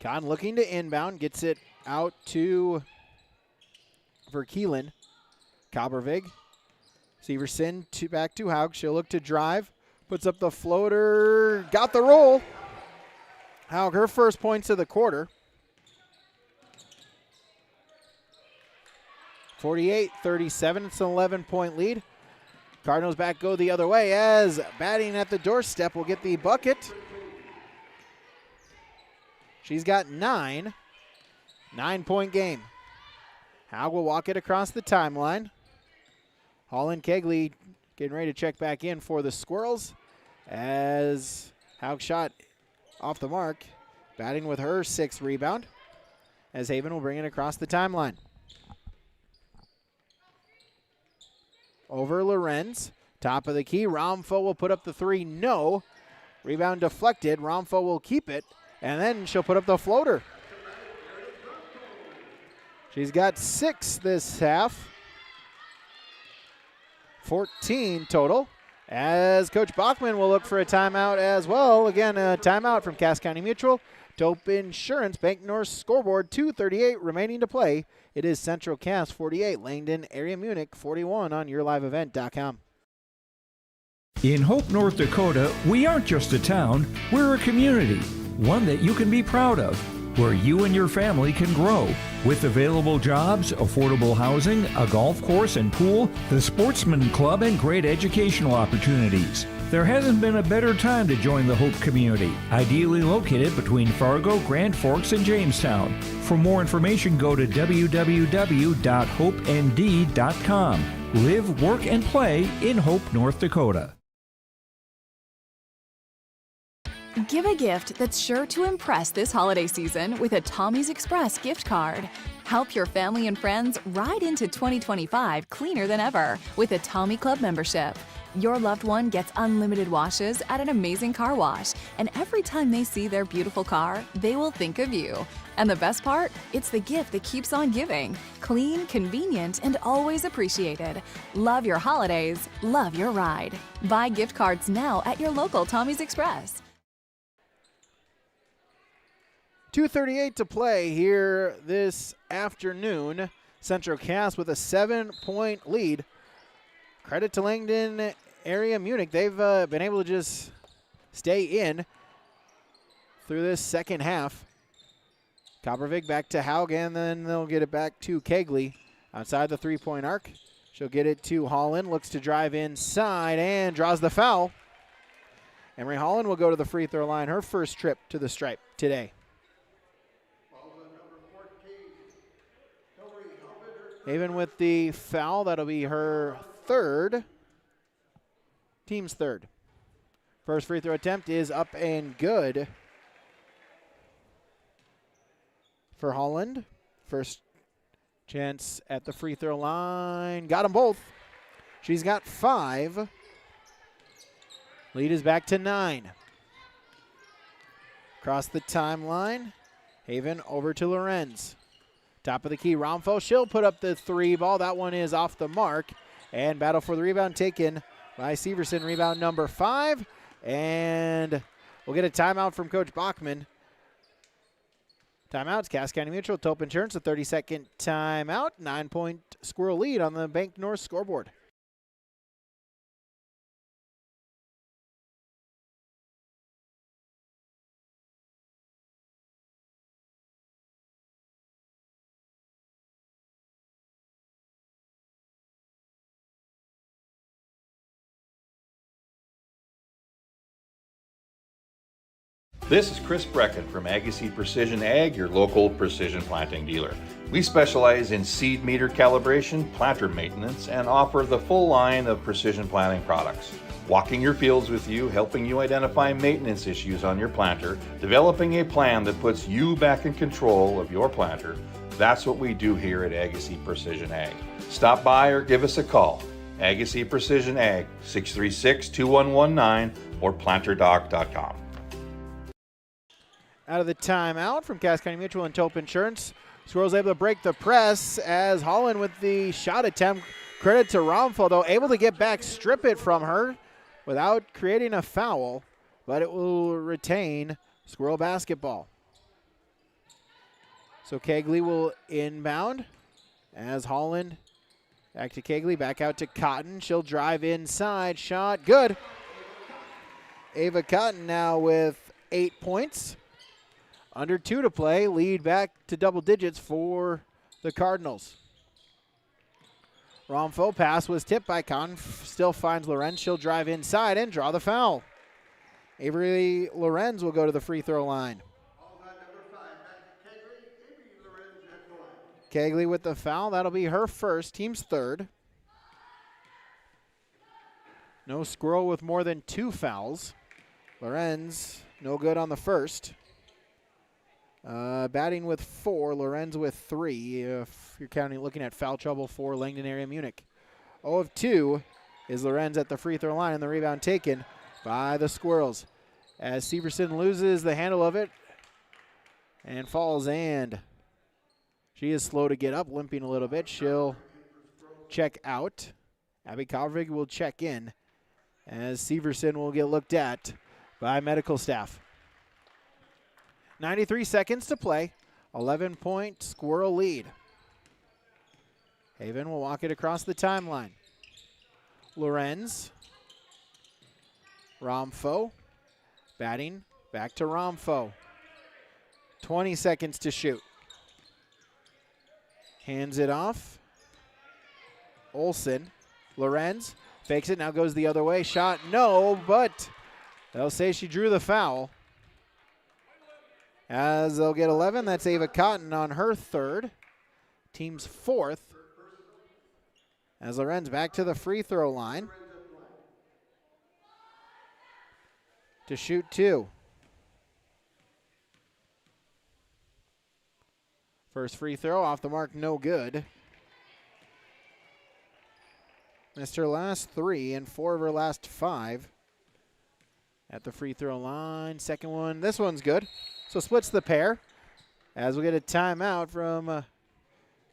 Kahn looking to inbound, gets it out to Verkeelen. Kabervig. Severson back to Haug. She'll look to drive. Puts up the floater. Got the roll. Haug, her first points of the quarter. 48-37. It's an 11-point lead. Cardinals back go the other way as batting at the doorstep will get the bucket. She's got 9. 9-point game. Haug will walk it across the timeline. Holland Kegley getting ready to check back in for the Squirrels as Haug shot off the mark. Batting with her 6th rebound as Haven will bring it across the timeline. Over Lorenz. Top of the key. Romfo will put up the 3. No. Rebound deflected. Romfo will keep it. And then she'll put up the floater. She's got 6 this half. 14 total. As Coach Bachman will look for a timeout as well. Again, a timeout from Cass County Mutual. Tope Insurance, Bank North scoreboard, 2:38 remaining to play. It is Central Cass 48, Langdon Area-Munich 41 on yourliveevent.com. In Hope, North Dakota, we aren't just a town, we're a community, one that you can be proud of, where you and your family can grow. With available jobs, affordable housing, a golf course and pool, the Sportsman Club, and great educational opportunities. There hasn't been a better time to join the Hope community, ideally located between Fargo, Grand Forks, and Jamestown. For more information, go to www.hopend.com. Live, work, and play in Hope, North Dakota. Give a gift that's sure to impress this holiday season with a Tommy's Express gift card. Help your family and friends ride into 2025 cleaner than ever with a Tommy Club membership. Your loved one gets unlimited washes at an amazing car wash, and every time they see their beautiful car, they will think of you. And the best part? It's the gift that keeps on giving. Clean, convenient, and always appreciated. Love your holidays, love your ride. Buy gift cards now at your local Tommy's Express. 2:38 to play here this afternoon. Central Cass with a 7-point lead. Credit to Langdon Area-Munich. They've been able to just stay in through this second half. Kabervig back to Haug, and then they'll get it back to Kegley outside the 3-point arc. She'll get it to Holland. Looks to drive inside and draws the foul. Emery Holland will go to the free throw line. Her first trip to the stripe today. Haven with the foul. That'll be her third. Team's third. First free throw attempt is up and good for Holland. First chance at the free throw line. Got them both. She's got 5. Lead is back to 9. Across the timeline. Haven over to Lorenz. Top of the key, Romfo. She'll put up the 3 ball. That one is off the mark. And battle for the rebound taken by Severson. Rebound number 5. And we'll get a timeout from Coach Bachman. Timeouts, Cass County Mutual, Tope Insurance, a 30-second timeout. 9-point Squirrel lead on the Bank North scoreboard. This is Chris Brecken from Agassiz Precision Ag, your local precision planting dealer. We specialize in seed meter calibration, planter maintenance, and offer the full line of precision planting products. Walking your fields with you, helping you identify maintenance issues on your planter, developing a plan that puts you back in control of your planter. That's what we do here at Agassiz Precision Ag. Stop by or give us a call. Agassiz Precision Ag, 636-2119 or planterdoc.com. Out of the timeout from Cass County Mutual and Tope Insurance. Squirrels able to break the press as Holland with the shot attempt. Credit to Romfo, though, able to get back, strip it from her without creating a foul, but it will retain Squirrel basketball. So Kegley will inbound as Holland back to Kegley, back out to Cotton. She'll drive inside, shot, good. Ava Cotton now with 8 points. Under 2 to play, lead back to double digits for the Cardinals. Romfo pass was tipped by Cotton, still finds Lorenz. She'll drive inside and draw the foul. Avery Lorenz will go to the free throw line. Kegley with the foul, that'll be her first, team's third. No Squirrel with more than 2 fouls. Lorenz, no good on the first. Batting with 4, Lorenz with 3. If you're counting, looking at foul trouble for Langdon Area-Munich. 0 of 2 is Lorenz at the free throw line, and the rebound taken by the Squirrels. As Severson loses the handle of it and falls, and she is slow to get up, limping a little bit. She'll check out. Abby Kovrig will check in as Severson will get looked at by medical staff. 93 seconds to play. 11-point Squirrel lead. Haven will walk it across the timeline. Lorenz. Romfo. Batting back to Romfo. 20 seconds to shoot. Hands it off. Olsen. Lorenz fakes it, now goes the other way. Shot, no, but they'll say she drew the foul. As they'll get 11, that's Ava Cotton on her third. Team's fourth. As Lorenz back to the free throw line to shoot 2. First free throw off the mark, no good. Missed her last 3 and 4 of her last 5 at the free throw line. Second one, this one's good. So splits the pair as we get a timeout from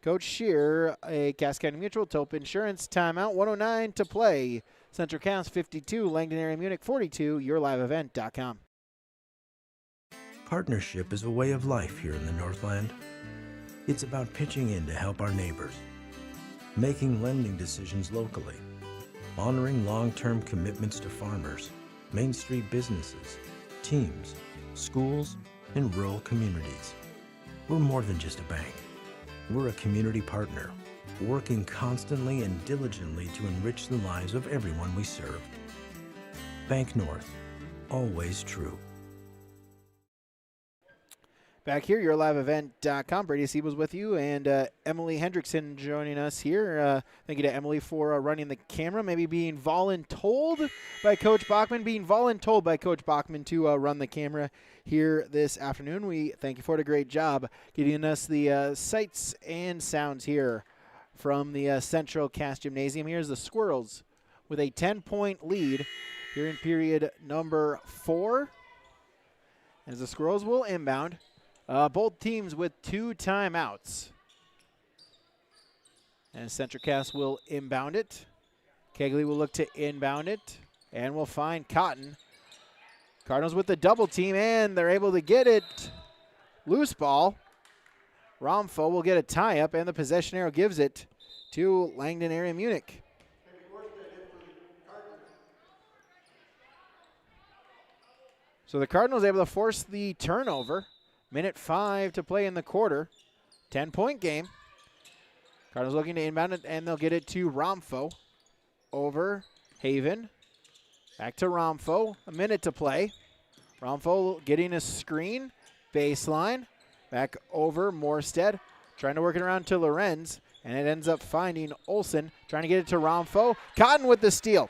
Coach Shear, a Cass County Mutual Tope Insurance timeout. 109 to play. Central Cass 52, Langdon Area-Munich 42, yourliveevent.com. Partnership is a way of life here in the Northland. It's about pitching in to help our neighbors, making lending decisions locally, honoring long-term commitments to farmers, Main Street businesses, teams, schools, and rural communities. We're more than just a bank. We're a community partner, working constantly and diligently to enrich the lives of everyone we serve. Bank North, always true. Back here, yourliveevent.com. Brady Siebel's with you, and Emily Hendrickson joining us here. Thank you to Emily for running the camera, maybe being voluntold by Coach Bachman, to run the camera here this afternoon. We thank you for it. A great job getting us the sights and sounds here from the Central Cass Gymnasium. Here's the Squirrels with a 10-point lead here in period number 4. as the Squirrels will inbound. Both teams with 2 timeouts. And CentraCast will inbound it. Kegley will look to inbound it, and will find Cotton. Cardinals with the double team, and they're able to get it. Loose ball. Romfo will get a tie-up, and the possession arrow gives it to Langdon Area-Munich. So the Cardinals able to force the turnover. Minute 5 to play in the quarter. 10-point game. Cardinals looking to inbound it, and they'll get it to Romfo. Over Haven. Back to Romfo. A minute to play. Romfo getting a screen. Baseline. Back over Morstead. Trying to work it around to Lorenz. And it ends up finding Olsen. Trying to get it to Romfo. Cotton with the steal.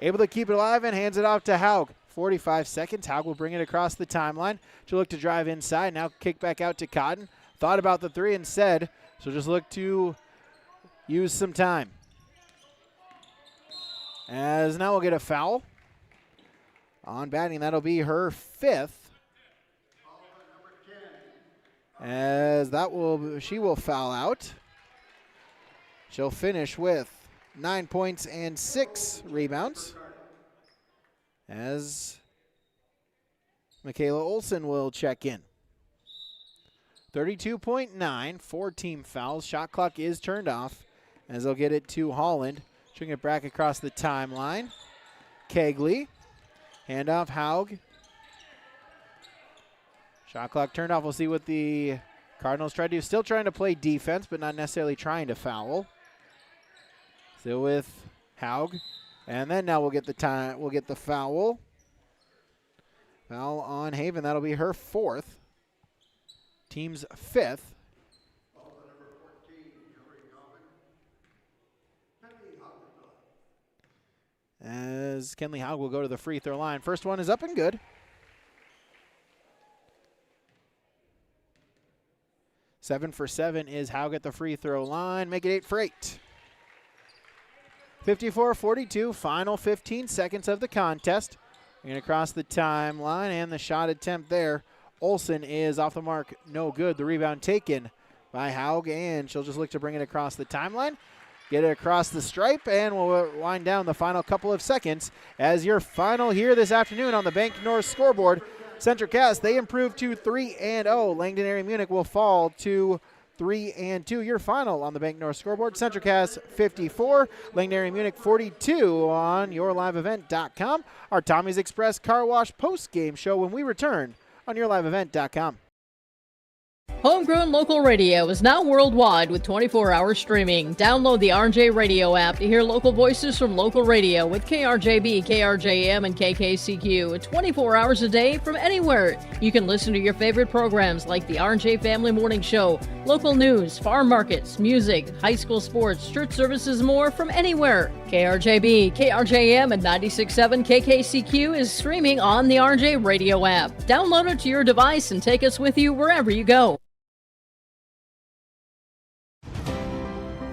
Able to keep it alive and hands it off to Haug. 45 seconds. Haug will bring it across the timeline. She'll look to drive inside. Now kick back out to Cotton. Thought about the 3 instead. So just look to use some time. As now we'll get a foul. On batting, that'll be her 5th. As she will foul out. She'll finish with 9 points and 6 rebounds. As Michaela Olsen will check in. 32.9, 4 team fouls. Shot clock is turned off as they'll get it to Holland. String it back across the timeline. Kegley. Handoff Haug. Shot clock turned off. We'll see what the Cardinals try to do. Still trying to play defense, but not necessarily trying to foul. Still with Haug. And then now we'll get the foul. Foul on Haven. That'll be her 4th. Team's 5th. As Kenley Haug will go to the free throw line. First one is up and good. 7 for 7 is Haug at the free throw line. Make it 8 for 8. 54-42, final 15 seconds of the contest. We're going to cross the timeline, and the shot attempt there. Olsen is off the mark, no good. The rebound taken by Haug, and she'll just look to bring it across the timeline. Get it across the stripe, and we'll wind down the final couple of seconds as your final here this afternoon on the Bank North scoreboard. CentraCast, they improve to 3-0. Langdon Area-Munich will fall to 3-2. Your final on the Bank North scoreboard. CentraCast 54, Langdon Area-Munich 42 on yourliveevent.com. Our Tommy's Express Car Wash post-game show when we return on yourliveevent.com. Homegrown local radio is now worldwide with 24-hour streaming. Download the RJ Radio app to hear local voices from local radio with KRJB, KRJM, and KKCQ 24 hours a day from anywhere. You can listen to your favorite programs like the RJ Family Morning Show, local news, farm markets, music, high school sports, church services, more from anywhere. KRJB, KRJM, and 96.7 KKCQ is streaming on the RJ Radio app. Download it to your device and take us with you wherever you go.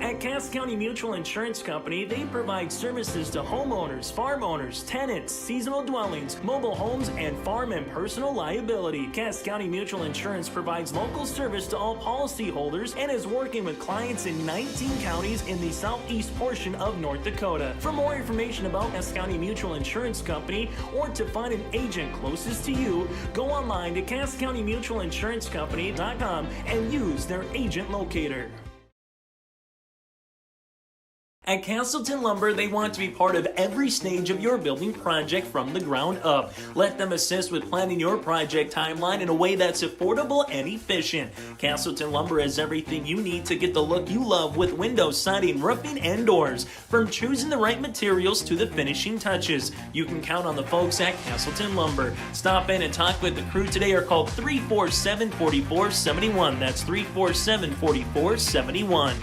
At Cass County Mutual Insurance Company, they provide services to homeowners, farm owners, tenants, seasonal dwellings, mobile homes, and farm and personal liability. Cass County Mutual Insurance provides local service to all policyholders and is working with clients in 19 counties in the southeast portion of North Dakota. For more information about Cass County Mutual Insurance Company or to find an agent closest to you, go online to CassCountyMutualInsuranceCompany.com and use their agent locator. At Castleton Lumber, they want to be part of every stage of your building project from the ground up. Let them assist with planning your project timeline in a way that's affordable and efficient. Castleton Lumber has everything you need to get the look you love with windows, siding, roofing, and doors. From choosing the right materials to the finishing touches, you can count on the folks at Castleton Lumber. Stop in and talk with the crew today or call 347-4471. That's 347-4471.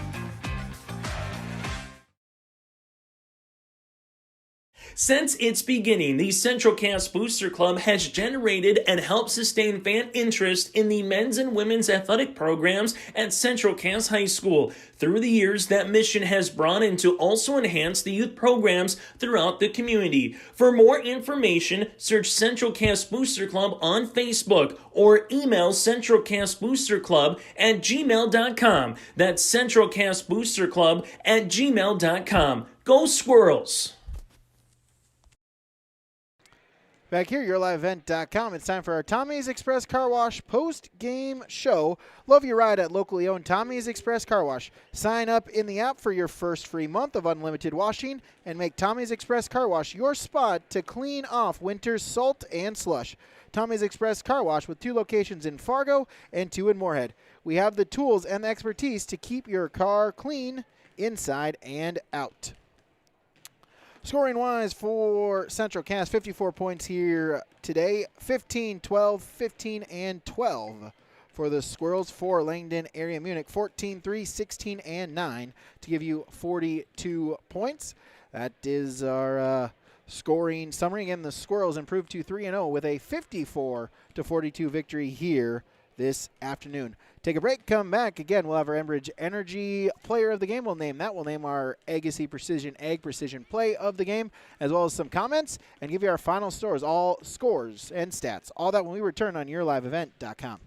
Since its beginning, the Central Cass Booster Club has generated and helped sustain fan interest in the men's and women's athletic programs at Central Cass High School. Through the years, that mission has broadened to also enhance the youth programs throughout the community. For more information, search Central Cass Booster Club on Facebook or email centralcassboosterclub@gmail.com. That's centralcassboosterclub@gmail.com. Go Squirrels! Back here, yourliveevent.com. It's time for our Tommy's Express Car Wash post-game show. Love your ride at locally owned Tommy's Express Car Wash. Sign up in the app for your first free month of unlimited washing and make Tommy's Express Car Wash your spot to clean off winter's salt and slush. Tommy's Express Car Wash with 2 locations in Fargo and 2 in Moorhead. We have the tools and the expertise to keep your car clean inside and out. Scoring-wise for Central Cass, 54 points here today, 15, 12, 15, and 12 for the Squirrels. For Langdon Area-Munich, 14, 3, 16, and 9 to give you 42 points. That is our scoring summary. Again, the Squirrels improved to 3-0 with a 54-42 victory here this afternoon. Take a break, come back. Again, we'll have our Enbridge Energy Player of the Game. We'll name that. We'll name our Agassi Precision Ag Precision Play of the Game, as well as some comments, and give you our final scores, all scores and stats. All that when we return on yourliveevent.com.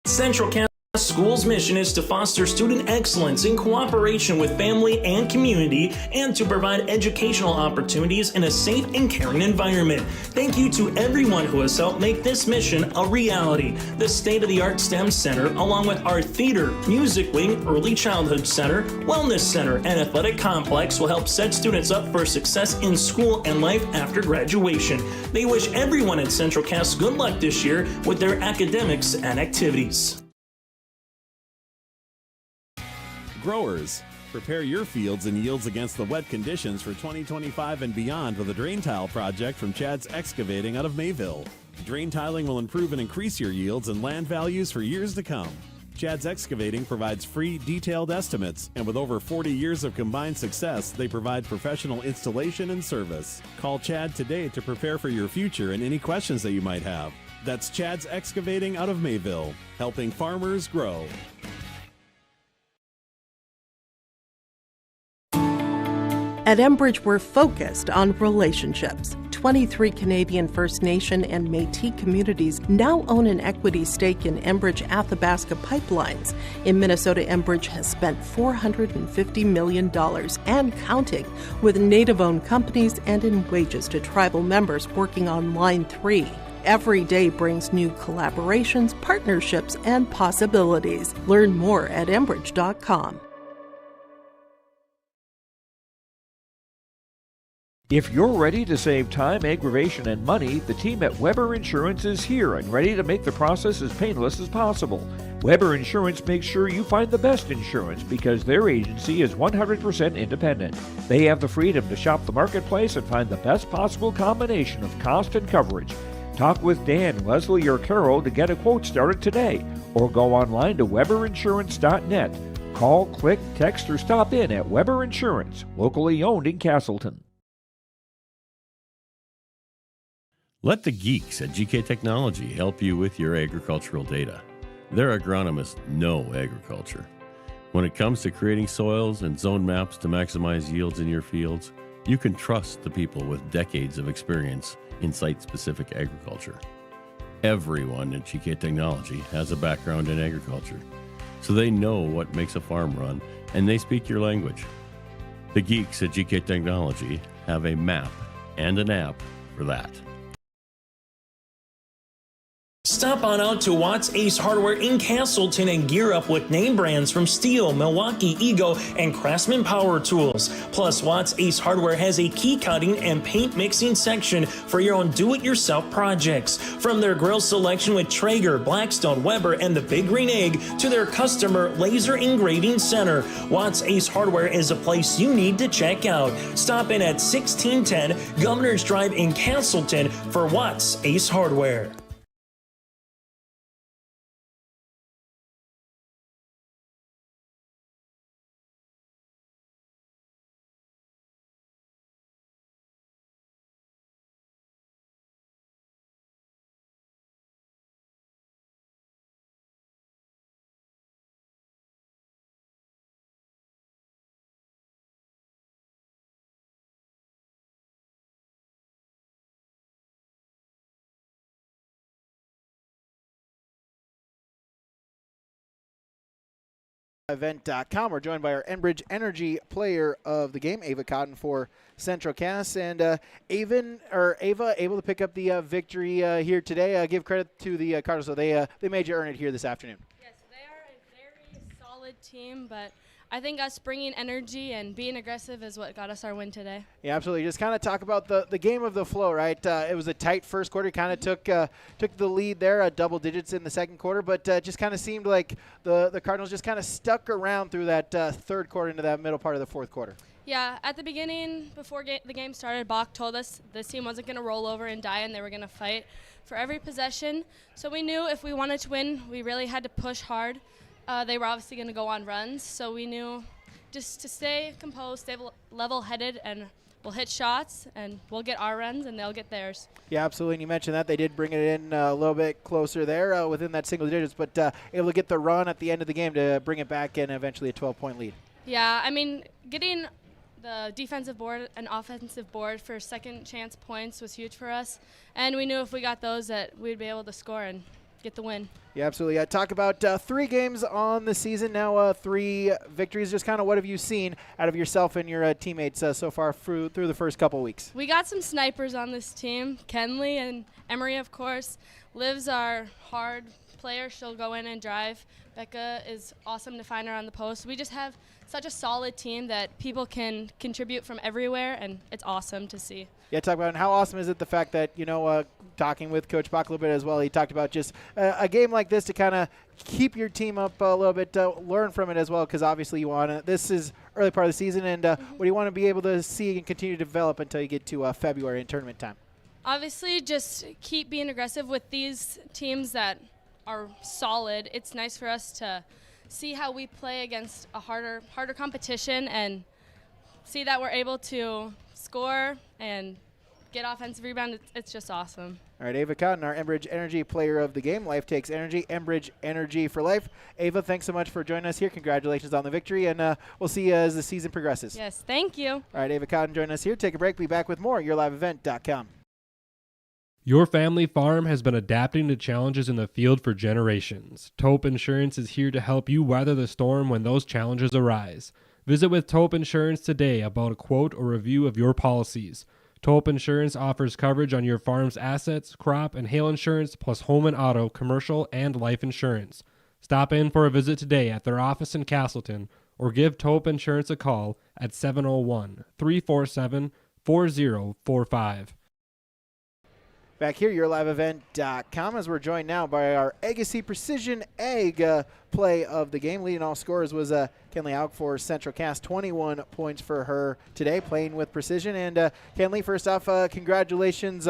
Central Cass School's mission is to foster student excellence in cooperation with family and community and to provide educational opportunities in a safe and caring environment. Thank you to everyone who has helped make this mission a reality. The state-of-the-art STEM Center, along with our theater, music wing, early childhood center, wellness center, and athletic complex will help set students up for success in school and life after graduation. They wish everyone at Central Cass good luck this year with their academics and activities. Growers, prepare your fields and yields against the wet conditions for 2025 and beyond with a drain tile project from Chad's Excavating out of Mayville. Drain tiling will improve and increase your yields and land values for years to come. Chad's Excavating provides free, detailed estimates, and with over 40 years of combined success, they provide professional installation and service. Call Chad today to prepare for your future and any questions that you might have. That's Chad's Excavating out of Mayville, helping farmers grow. At Enbridge, we're focused on relationships. 23 Canadian First Nation and Métis communities now own an equity stake in Enbridge Athabasca Pipelines. In Minnesota, Enbridge has spent $450 million and counting with Native-owned companies and in wages to tribal members working on Line 3. Every day brings new collaborations, partnerships, and possibilities. Learn more at Enbridge.com. If you're ready to save time, aggravation, and money, the team at Weber Insurance is here and ready to make the process as painless as possible. Weber Insurance makes sure you find the best insurance because their agency is 100% independent. They have the freedom to shop the marketplace and find the best possible combination of cost and coverage. Talk with Dan, Leslie, or Carol to get a quote started today, or go online to weberinsurance.net. Call, click, text, or stop in at Weber Insurance, locally owned in Castleton. Let the geeks at GK Technology help you with your agricultural data. Their agronomists know agriculture. When it comes to creating soils and zone maps to maximize yields in your fields, you can trust the people with decades of experience in site-specific agriculture. Everyone at GK Technology has a background in agriculture, so they know what makes a farm run, and they speak your language. The geeks at GK Technology have a map and an app for that. Stop on out to Watts Ace Hardware in Castleton and gear up with name brands from Steel, Milwaukee, Ego, and Craftsman Power Tools. Plus, Watts Ace Hardware has a key cutting and paint mixing section for your own do-it-yourself projects. From their grill selection with Traeger, Blackstone, Weber, and the Big Green Egg to their customer laser engraving center, Watts Ace Hardware is a place you need to check out. Stop in at 1610 Governor's Drive in Castleton for Watts Ace Hardware. Event.com. We're joined by our Enbridge Energy Player of the Game, Ava Cotton for Central Cass, and Ava able to pick up the victory here today. Give credit to the Cardinals, so they made you earn it here this afternoon. Yes, they are a very solid team, but I think us bringing energy and being aggressive is what got us our win today. Yeah, absolutely. Just kind of talk about the game of the flow, right? It was a tight first quarter. Kind of took the lead there, double digits in the second quarter, but just kind of seemed like the Cardinals just kind of stuck around through that third quarter into that middle part of the fourth quarter. Yeah, at the beginning, before the game started, Bach told us this team wasn't going to roll over and die, and they were going to fight for every possession. So we knew if we wanted to win, we really had to push hard. They were obviously going to go on runs, so we knew just to stay composed, stay level-headed, and we'll hit shots, and we'll get our runs, and they'll get theirs. Yeah, absolutely. And you mentioned that they did bring it in a little bit closer there within that single digits, but able to get the run at the end of the game to bring it back and eventually a 12-point lead. Yeah, I mean, getting the defensive board and offensive board for second chance points was huge for us, and we knew if we got those that we'd be able to score and get the win. Yeah, absolutely. Talk about 3 games on the season now, 3 victories. Just kind of what have you seen out of yourself and your teammates so far through the first couple weeks? We got some snipers on this team. Kenley and Emery, of course. Liv's our hard player. She'll go in and drive. Becca is awesome to find her on the post. We just have such a solid team that people can contribute from everywhere, and it's awesome to see. Yeah, talk about how awesome is it the fact that, talking with Coach Bach a little bit as well, he talked about just a game like this to kind of keep your team up a little bit, learn from it as well, because obviously you want to, this is early part of the season, and what do you want to be able to see and continue to develop until you get to February and tournament time? Obviously, just keep being aggressive with these teams that are solid. It's nice for us to see how we play against a harder competition and see that we're able to score and get offensive rebound. It's just awesome. All right, Ava Cotton, our Enbridge Energy Player of the Game. Life takes energy. Enbridge Energy for life. Ava, thanks so much for joining us here. Congratulations on the victory, and we'll see you as the season progresses. Yes, thank you. All right, Ava Cotton joining us here. Take a break. Be back with more at YourLiveEvent.com. Your family farm has been adapting to challenges in the field for generations. Taupe Insurance is here to help you weather the storm when those challenges arise. Visit with Taupe Insurance today about a quote or review of your policies. Taupe Insurance offers coverage on your farm's assets, crop, and hail insurance, plus home and auto, commercial, and life insurance. Stop in for a visit today at their office in Castleton or give Taupe Insurance a call at 701-347-4045. Back here, YourLiveEvent.com, as we're joined now by our Agassiz Precision Ag play of the game. Leading all scorers was Kenley Haug for Central Cass, 21 points for her today, playing with precision. And Kenley, first off, congratulations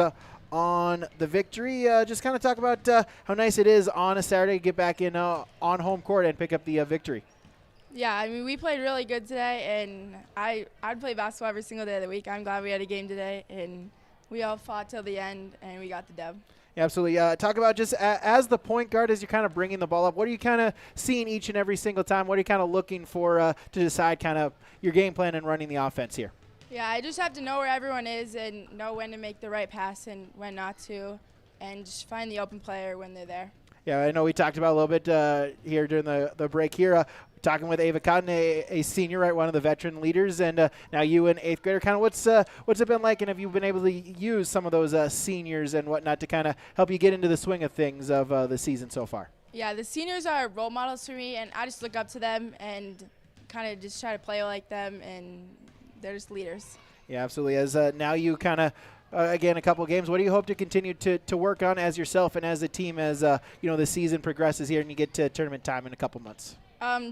on the victory. Just kind of talk about how nice it is on a Saturday to get back in on home court and pick up the victory. Yeah, I mean, we played really good today, and I'd play basketball every single day of the week. I'm glad we had a game today, and we all fought till the end, and we got the dub. Yeah, absolutely. Talk about just as the point guard, as you're kind of bringing the ball up, what are you kind of seeing each and every single time? What are you kind of looking for to decide kind of your game plan and running the offense here? Yeah, I just have to know where everyone is and know when to make the right pass and when not to, and just find the open player when they're there. Yeah, I know we talked about a little bit here during the break here. Talking with Ava Cotton, a senior, right, one of the veteran leaders, and now you an 8th grader. Kind of what's it been like, and have you been able to use some of those seniors and whatnot to kind of help you get into the swing of things of the season so far? Yeah, the seniors are role models for me, and I just look up to them and kind of just try to play like them, and they're just leaders. Yeah, absolutely. As now you kind of again, a couple of games. What do you hope to continue to work on as yourself and as a team as the season progresses here and you get to tournament time in a couple months?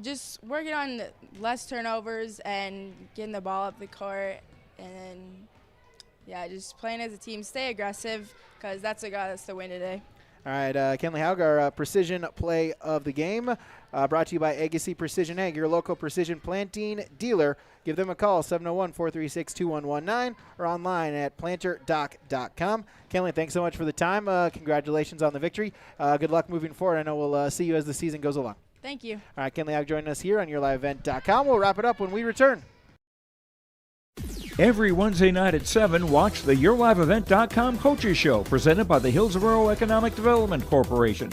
Just working on less turnovers and getting the ball up the court, and then, just playing as a team. Stay aggressive, because that's what got us the win today. All right, Kenley Haug, our precision play of the game, brought to you by Agassiz Precision Ag, your local precision planting dealer. Give them a call, 701-436-2119, or online at planterdoc.com. Kenley, thanks so much for the time. Congratulations on the victory. Good luck moving forward. I know we'll see you as the season goes along. Thank you. All right, Kenley Haug joining us here on YourLiveEvent.com. We'll wrap it up when we return. Every Wednesday night at 7, watch the YourLiveEvent.com Coaches Show, presented by the Hillsborough Economic Development Corporation.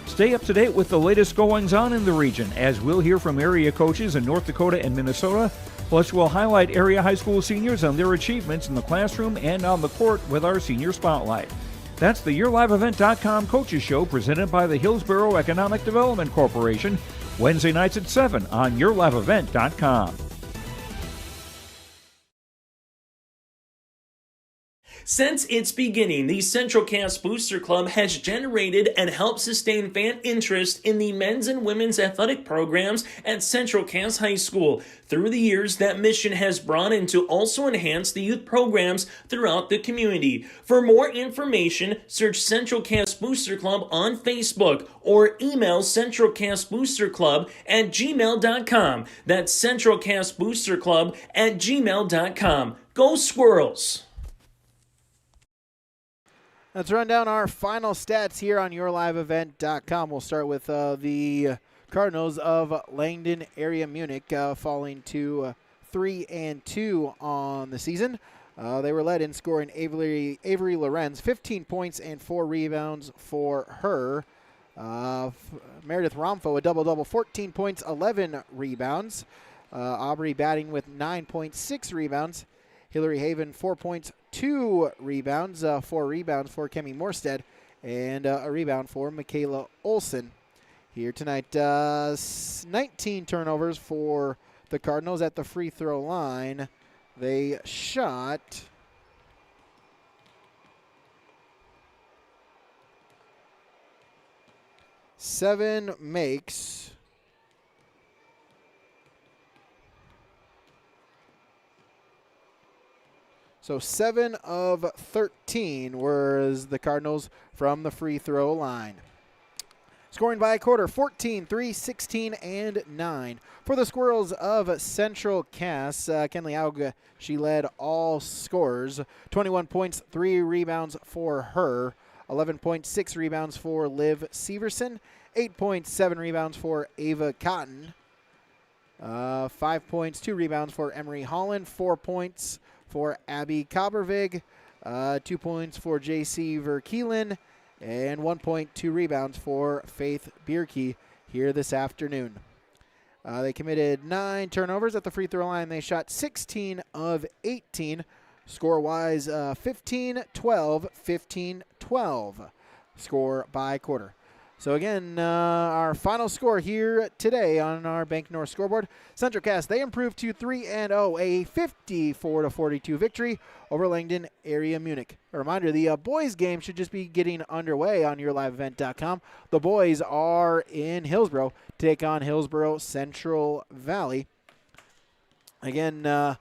Stay up to date with the latest goings-on in the region, as we'll hear from area coaches in North Dakota and Minnesota. Plus, we'll highlight area high school seniors on their achievements in the classroom and on the court with our Senior Spotlight. That's the YourLiveEvent.com Coaches Show presented by the Hillsborough Economic Development Corporation, Wednesday nights at 7 on YourLiveEvent.com. Since its beginning, the Central Cass Booster Club has generated and helped sustain fan interest in the men's and women's athletic programs at Central Cass High School. Through the years, that mission has broadened to also enhance the youth programs throughout the community. For more information, search Central Cass Booster Club on Facebook or email centralcassboosterclub@gmail.com. That's centralcassboosterclub@gmail.com. Go Squirrels! Let's run down our final stats here on YourLiveEvent.com. We'll start with the Cardinals of Langdon Area-Munich falling to 3-2 on the season. They were led in scoring Avery Lorenz, 15 points and 4 rebounds for her. Meredith Romfo, a double-double, 14 points, 11 rebounds. Aubrey batting with 9.6 rebounds. Hillary Haven, 4 points, 2 rebounds, 4 rebounds for Kemi Morstead, and a rebound for Michaela Olson. Here tonight, 19 turnovers for the Cardinals at the free throw line. They shot 7 makes. So 7 of 13 was the Cardinals from the free throw line. Scoring by a quarter, 14, 3, 16, and 9. For the Squirrels of Central Cass, Kenley Auga, she led all scorers. 21 points, 3 rebounds for her. 11.6 rebounds for Liv Severson. 8.7 rebounds for Ava Cotton. 5 points, 2 rebounds for Emery Holland. 4 points for Abby Kobervig, 2 points for J.C. Verkeelen, and 1.2 rebounds for Faith Bierke here this afternoon. They committed 9 turnovers at the free throw line. They shot 16 of 18. Score-wise, 15-12, 15-12. Score by quarter. So again, our final score here today on our Bank North scoreboard. Central Cass, they improved to 3-0, a 54-42 victory over Langdon Area-Munich. A reminder, the boys game should just be getting underway on YourLiveEvent.com. The boys are in Hillsborough to take on Hillsborough Central Valley. Again,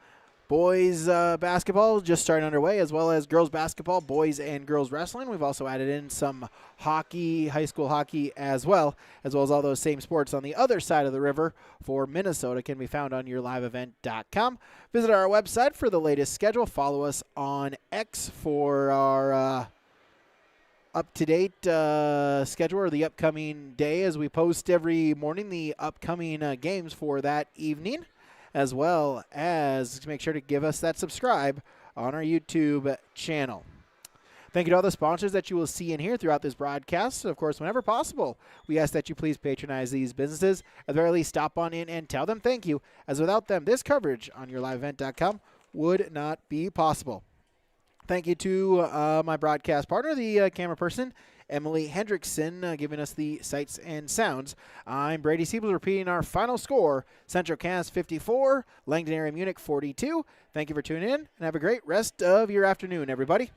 boys basketball just starting underway, as well as girls basketball, boys and girls wrestling. We've also added in some hockey, high school hockey as well as all those same sports on the other side of the river for Minnesota can be found on YourLiveEvent.com. Visit our website for the latest schedule. Follow us on X for our up-to-date schedule or the upcoming day as we post every morning the upcoming games for that evening, as well as make sure to give us that subscribe on our YouTube channel. Thank you to all the sponsors that you will see in here throughout this broadcast. Of course, whenever possible, we ask that you please patronize these businesses. At the very least, stop on in and tell them thank you, as without them, this coverage on YourLiveEvent.com would not be possible. Thank you to my broadcast partner, the camera person, Emily Hendrickson, giving us the sights and sounds. I'm Brady Siebel, repeating our final score. Central Cass 54, Langdon Area-Munich 42. Thank you for tuning in, and have a great rest of your afternoon, everybody.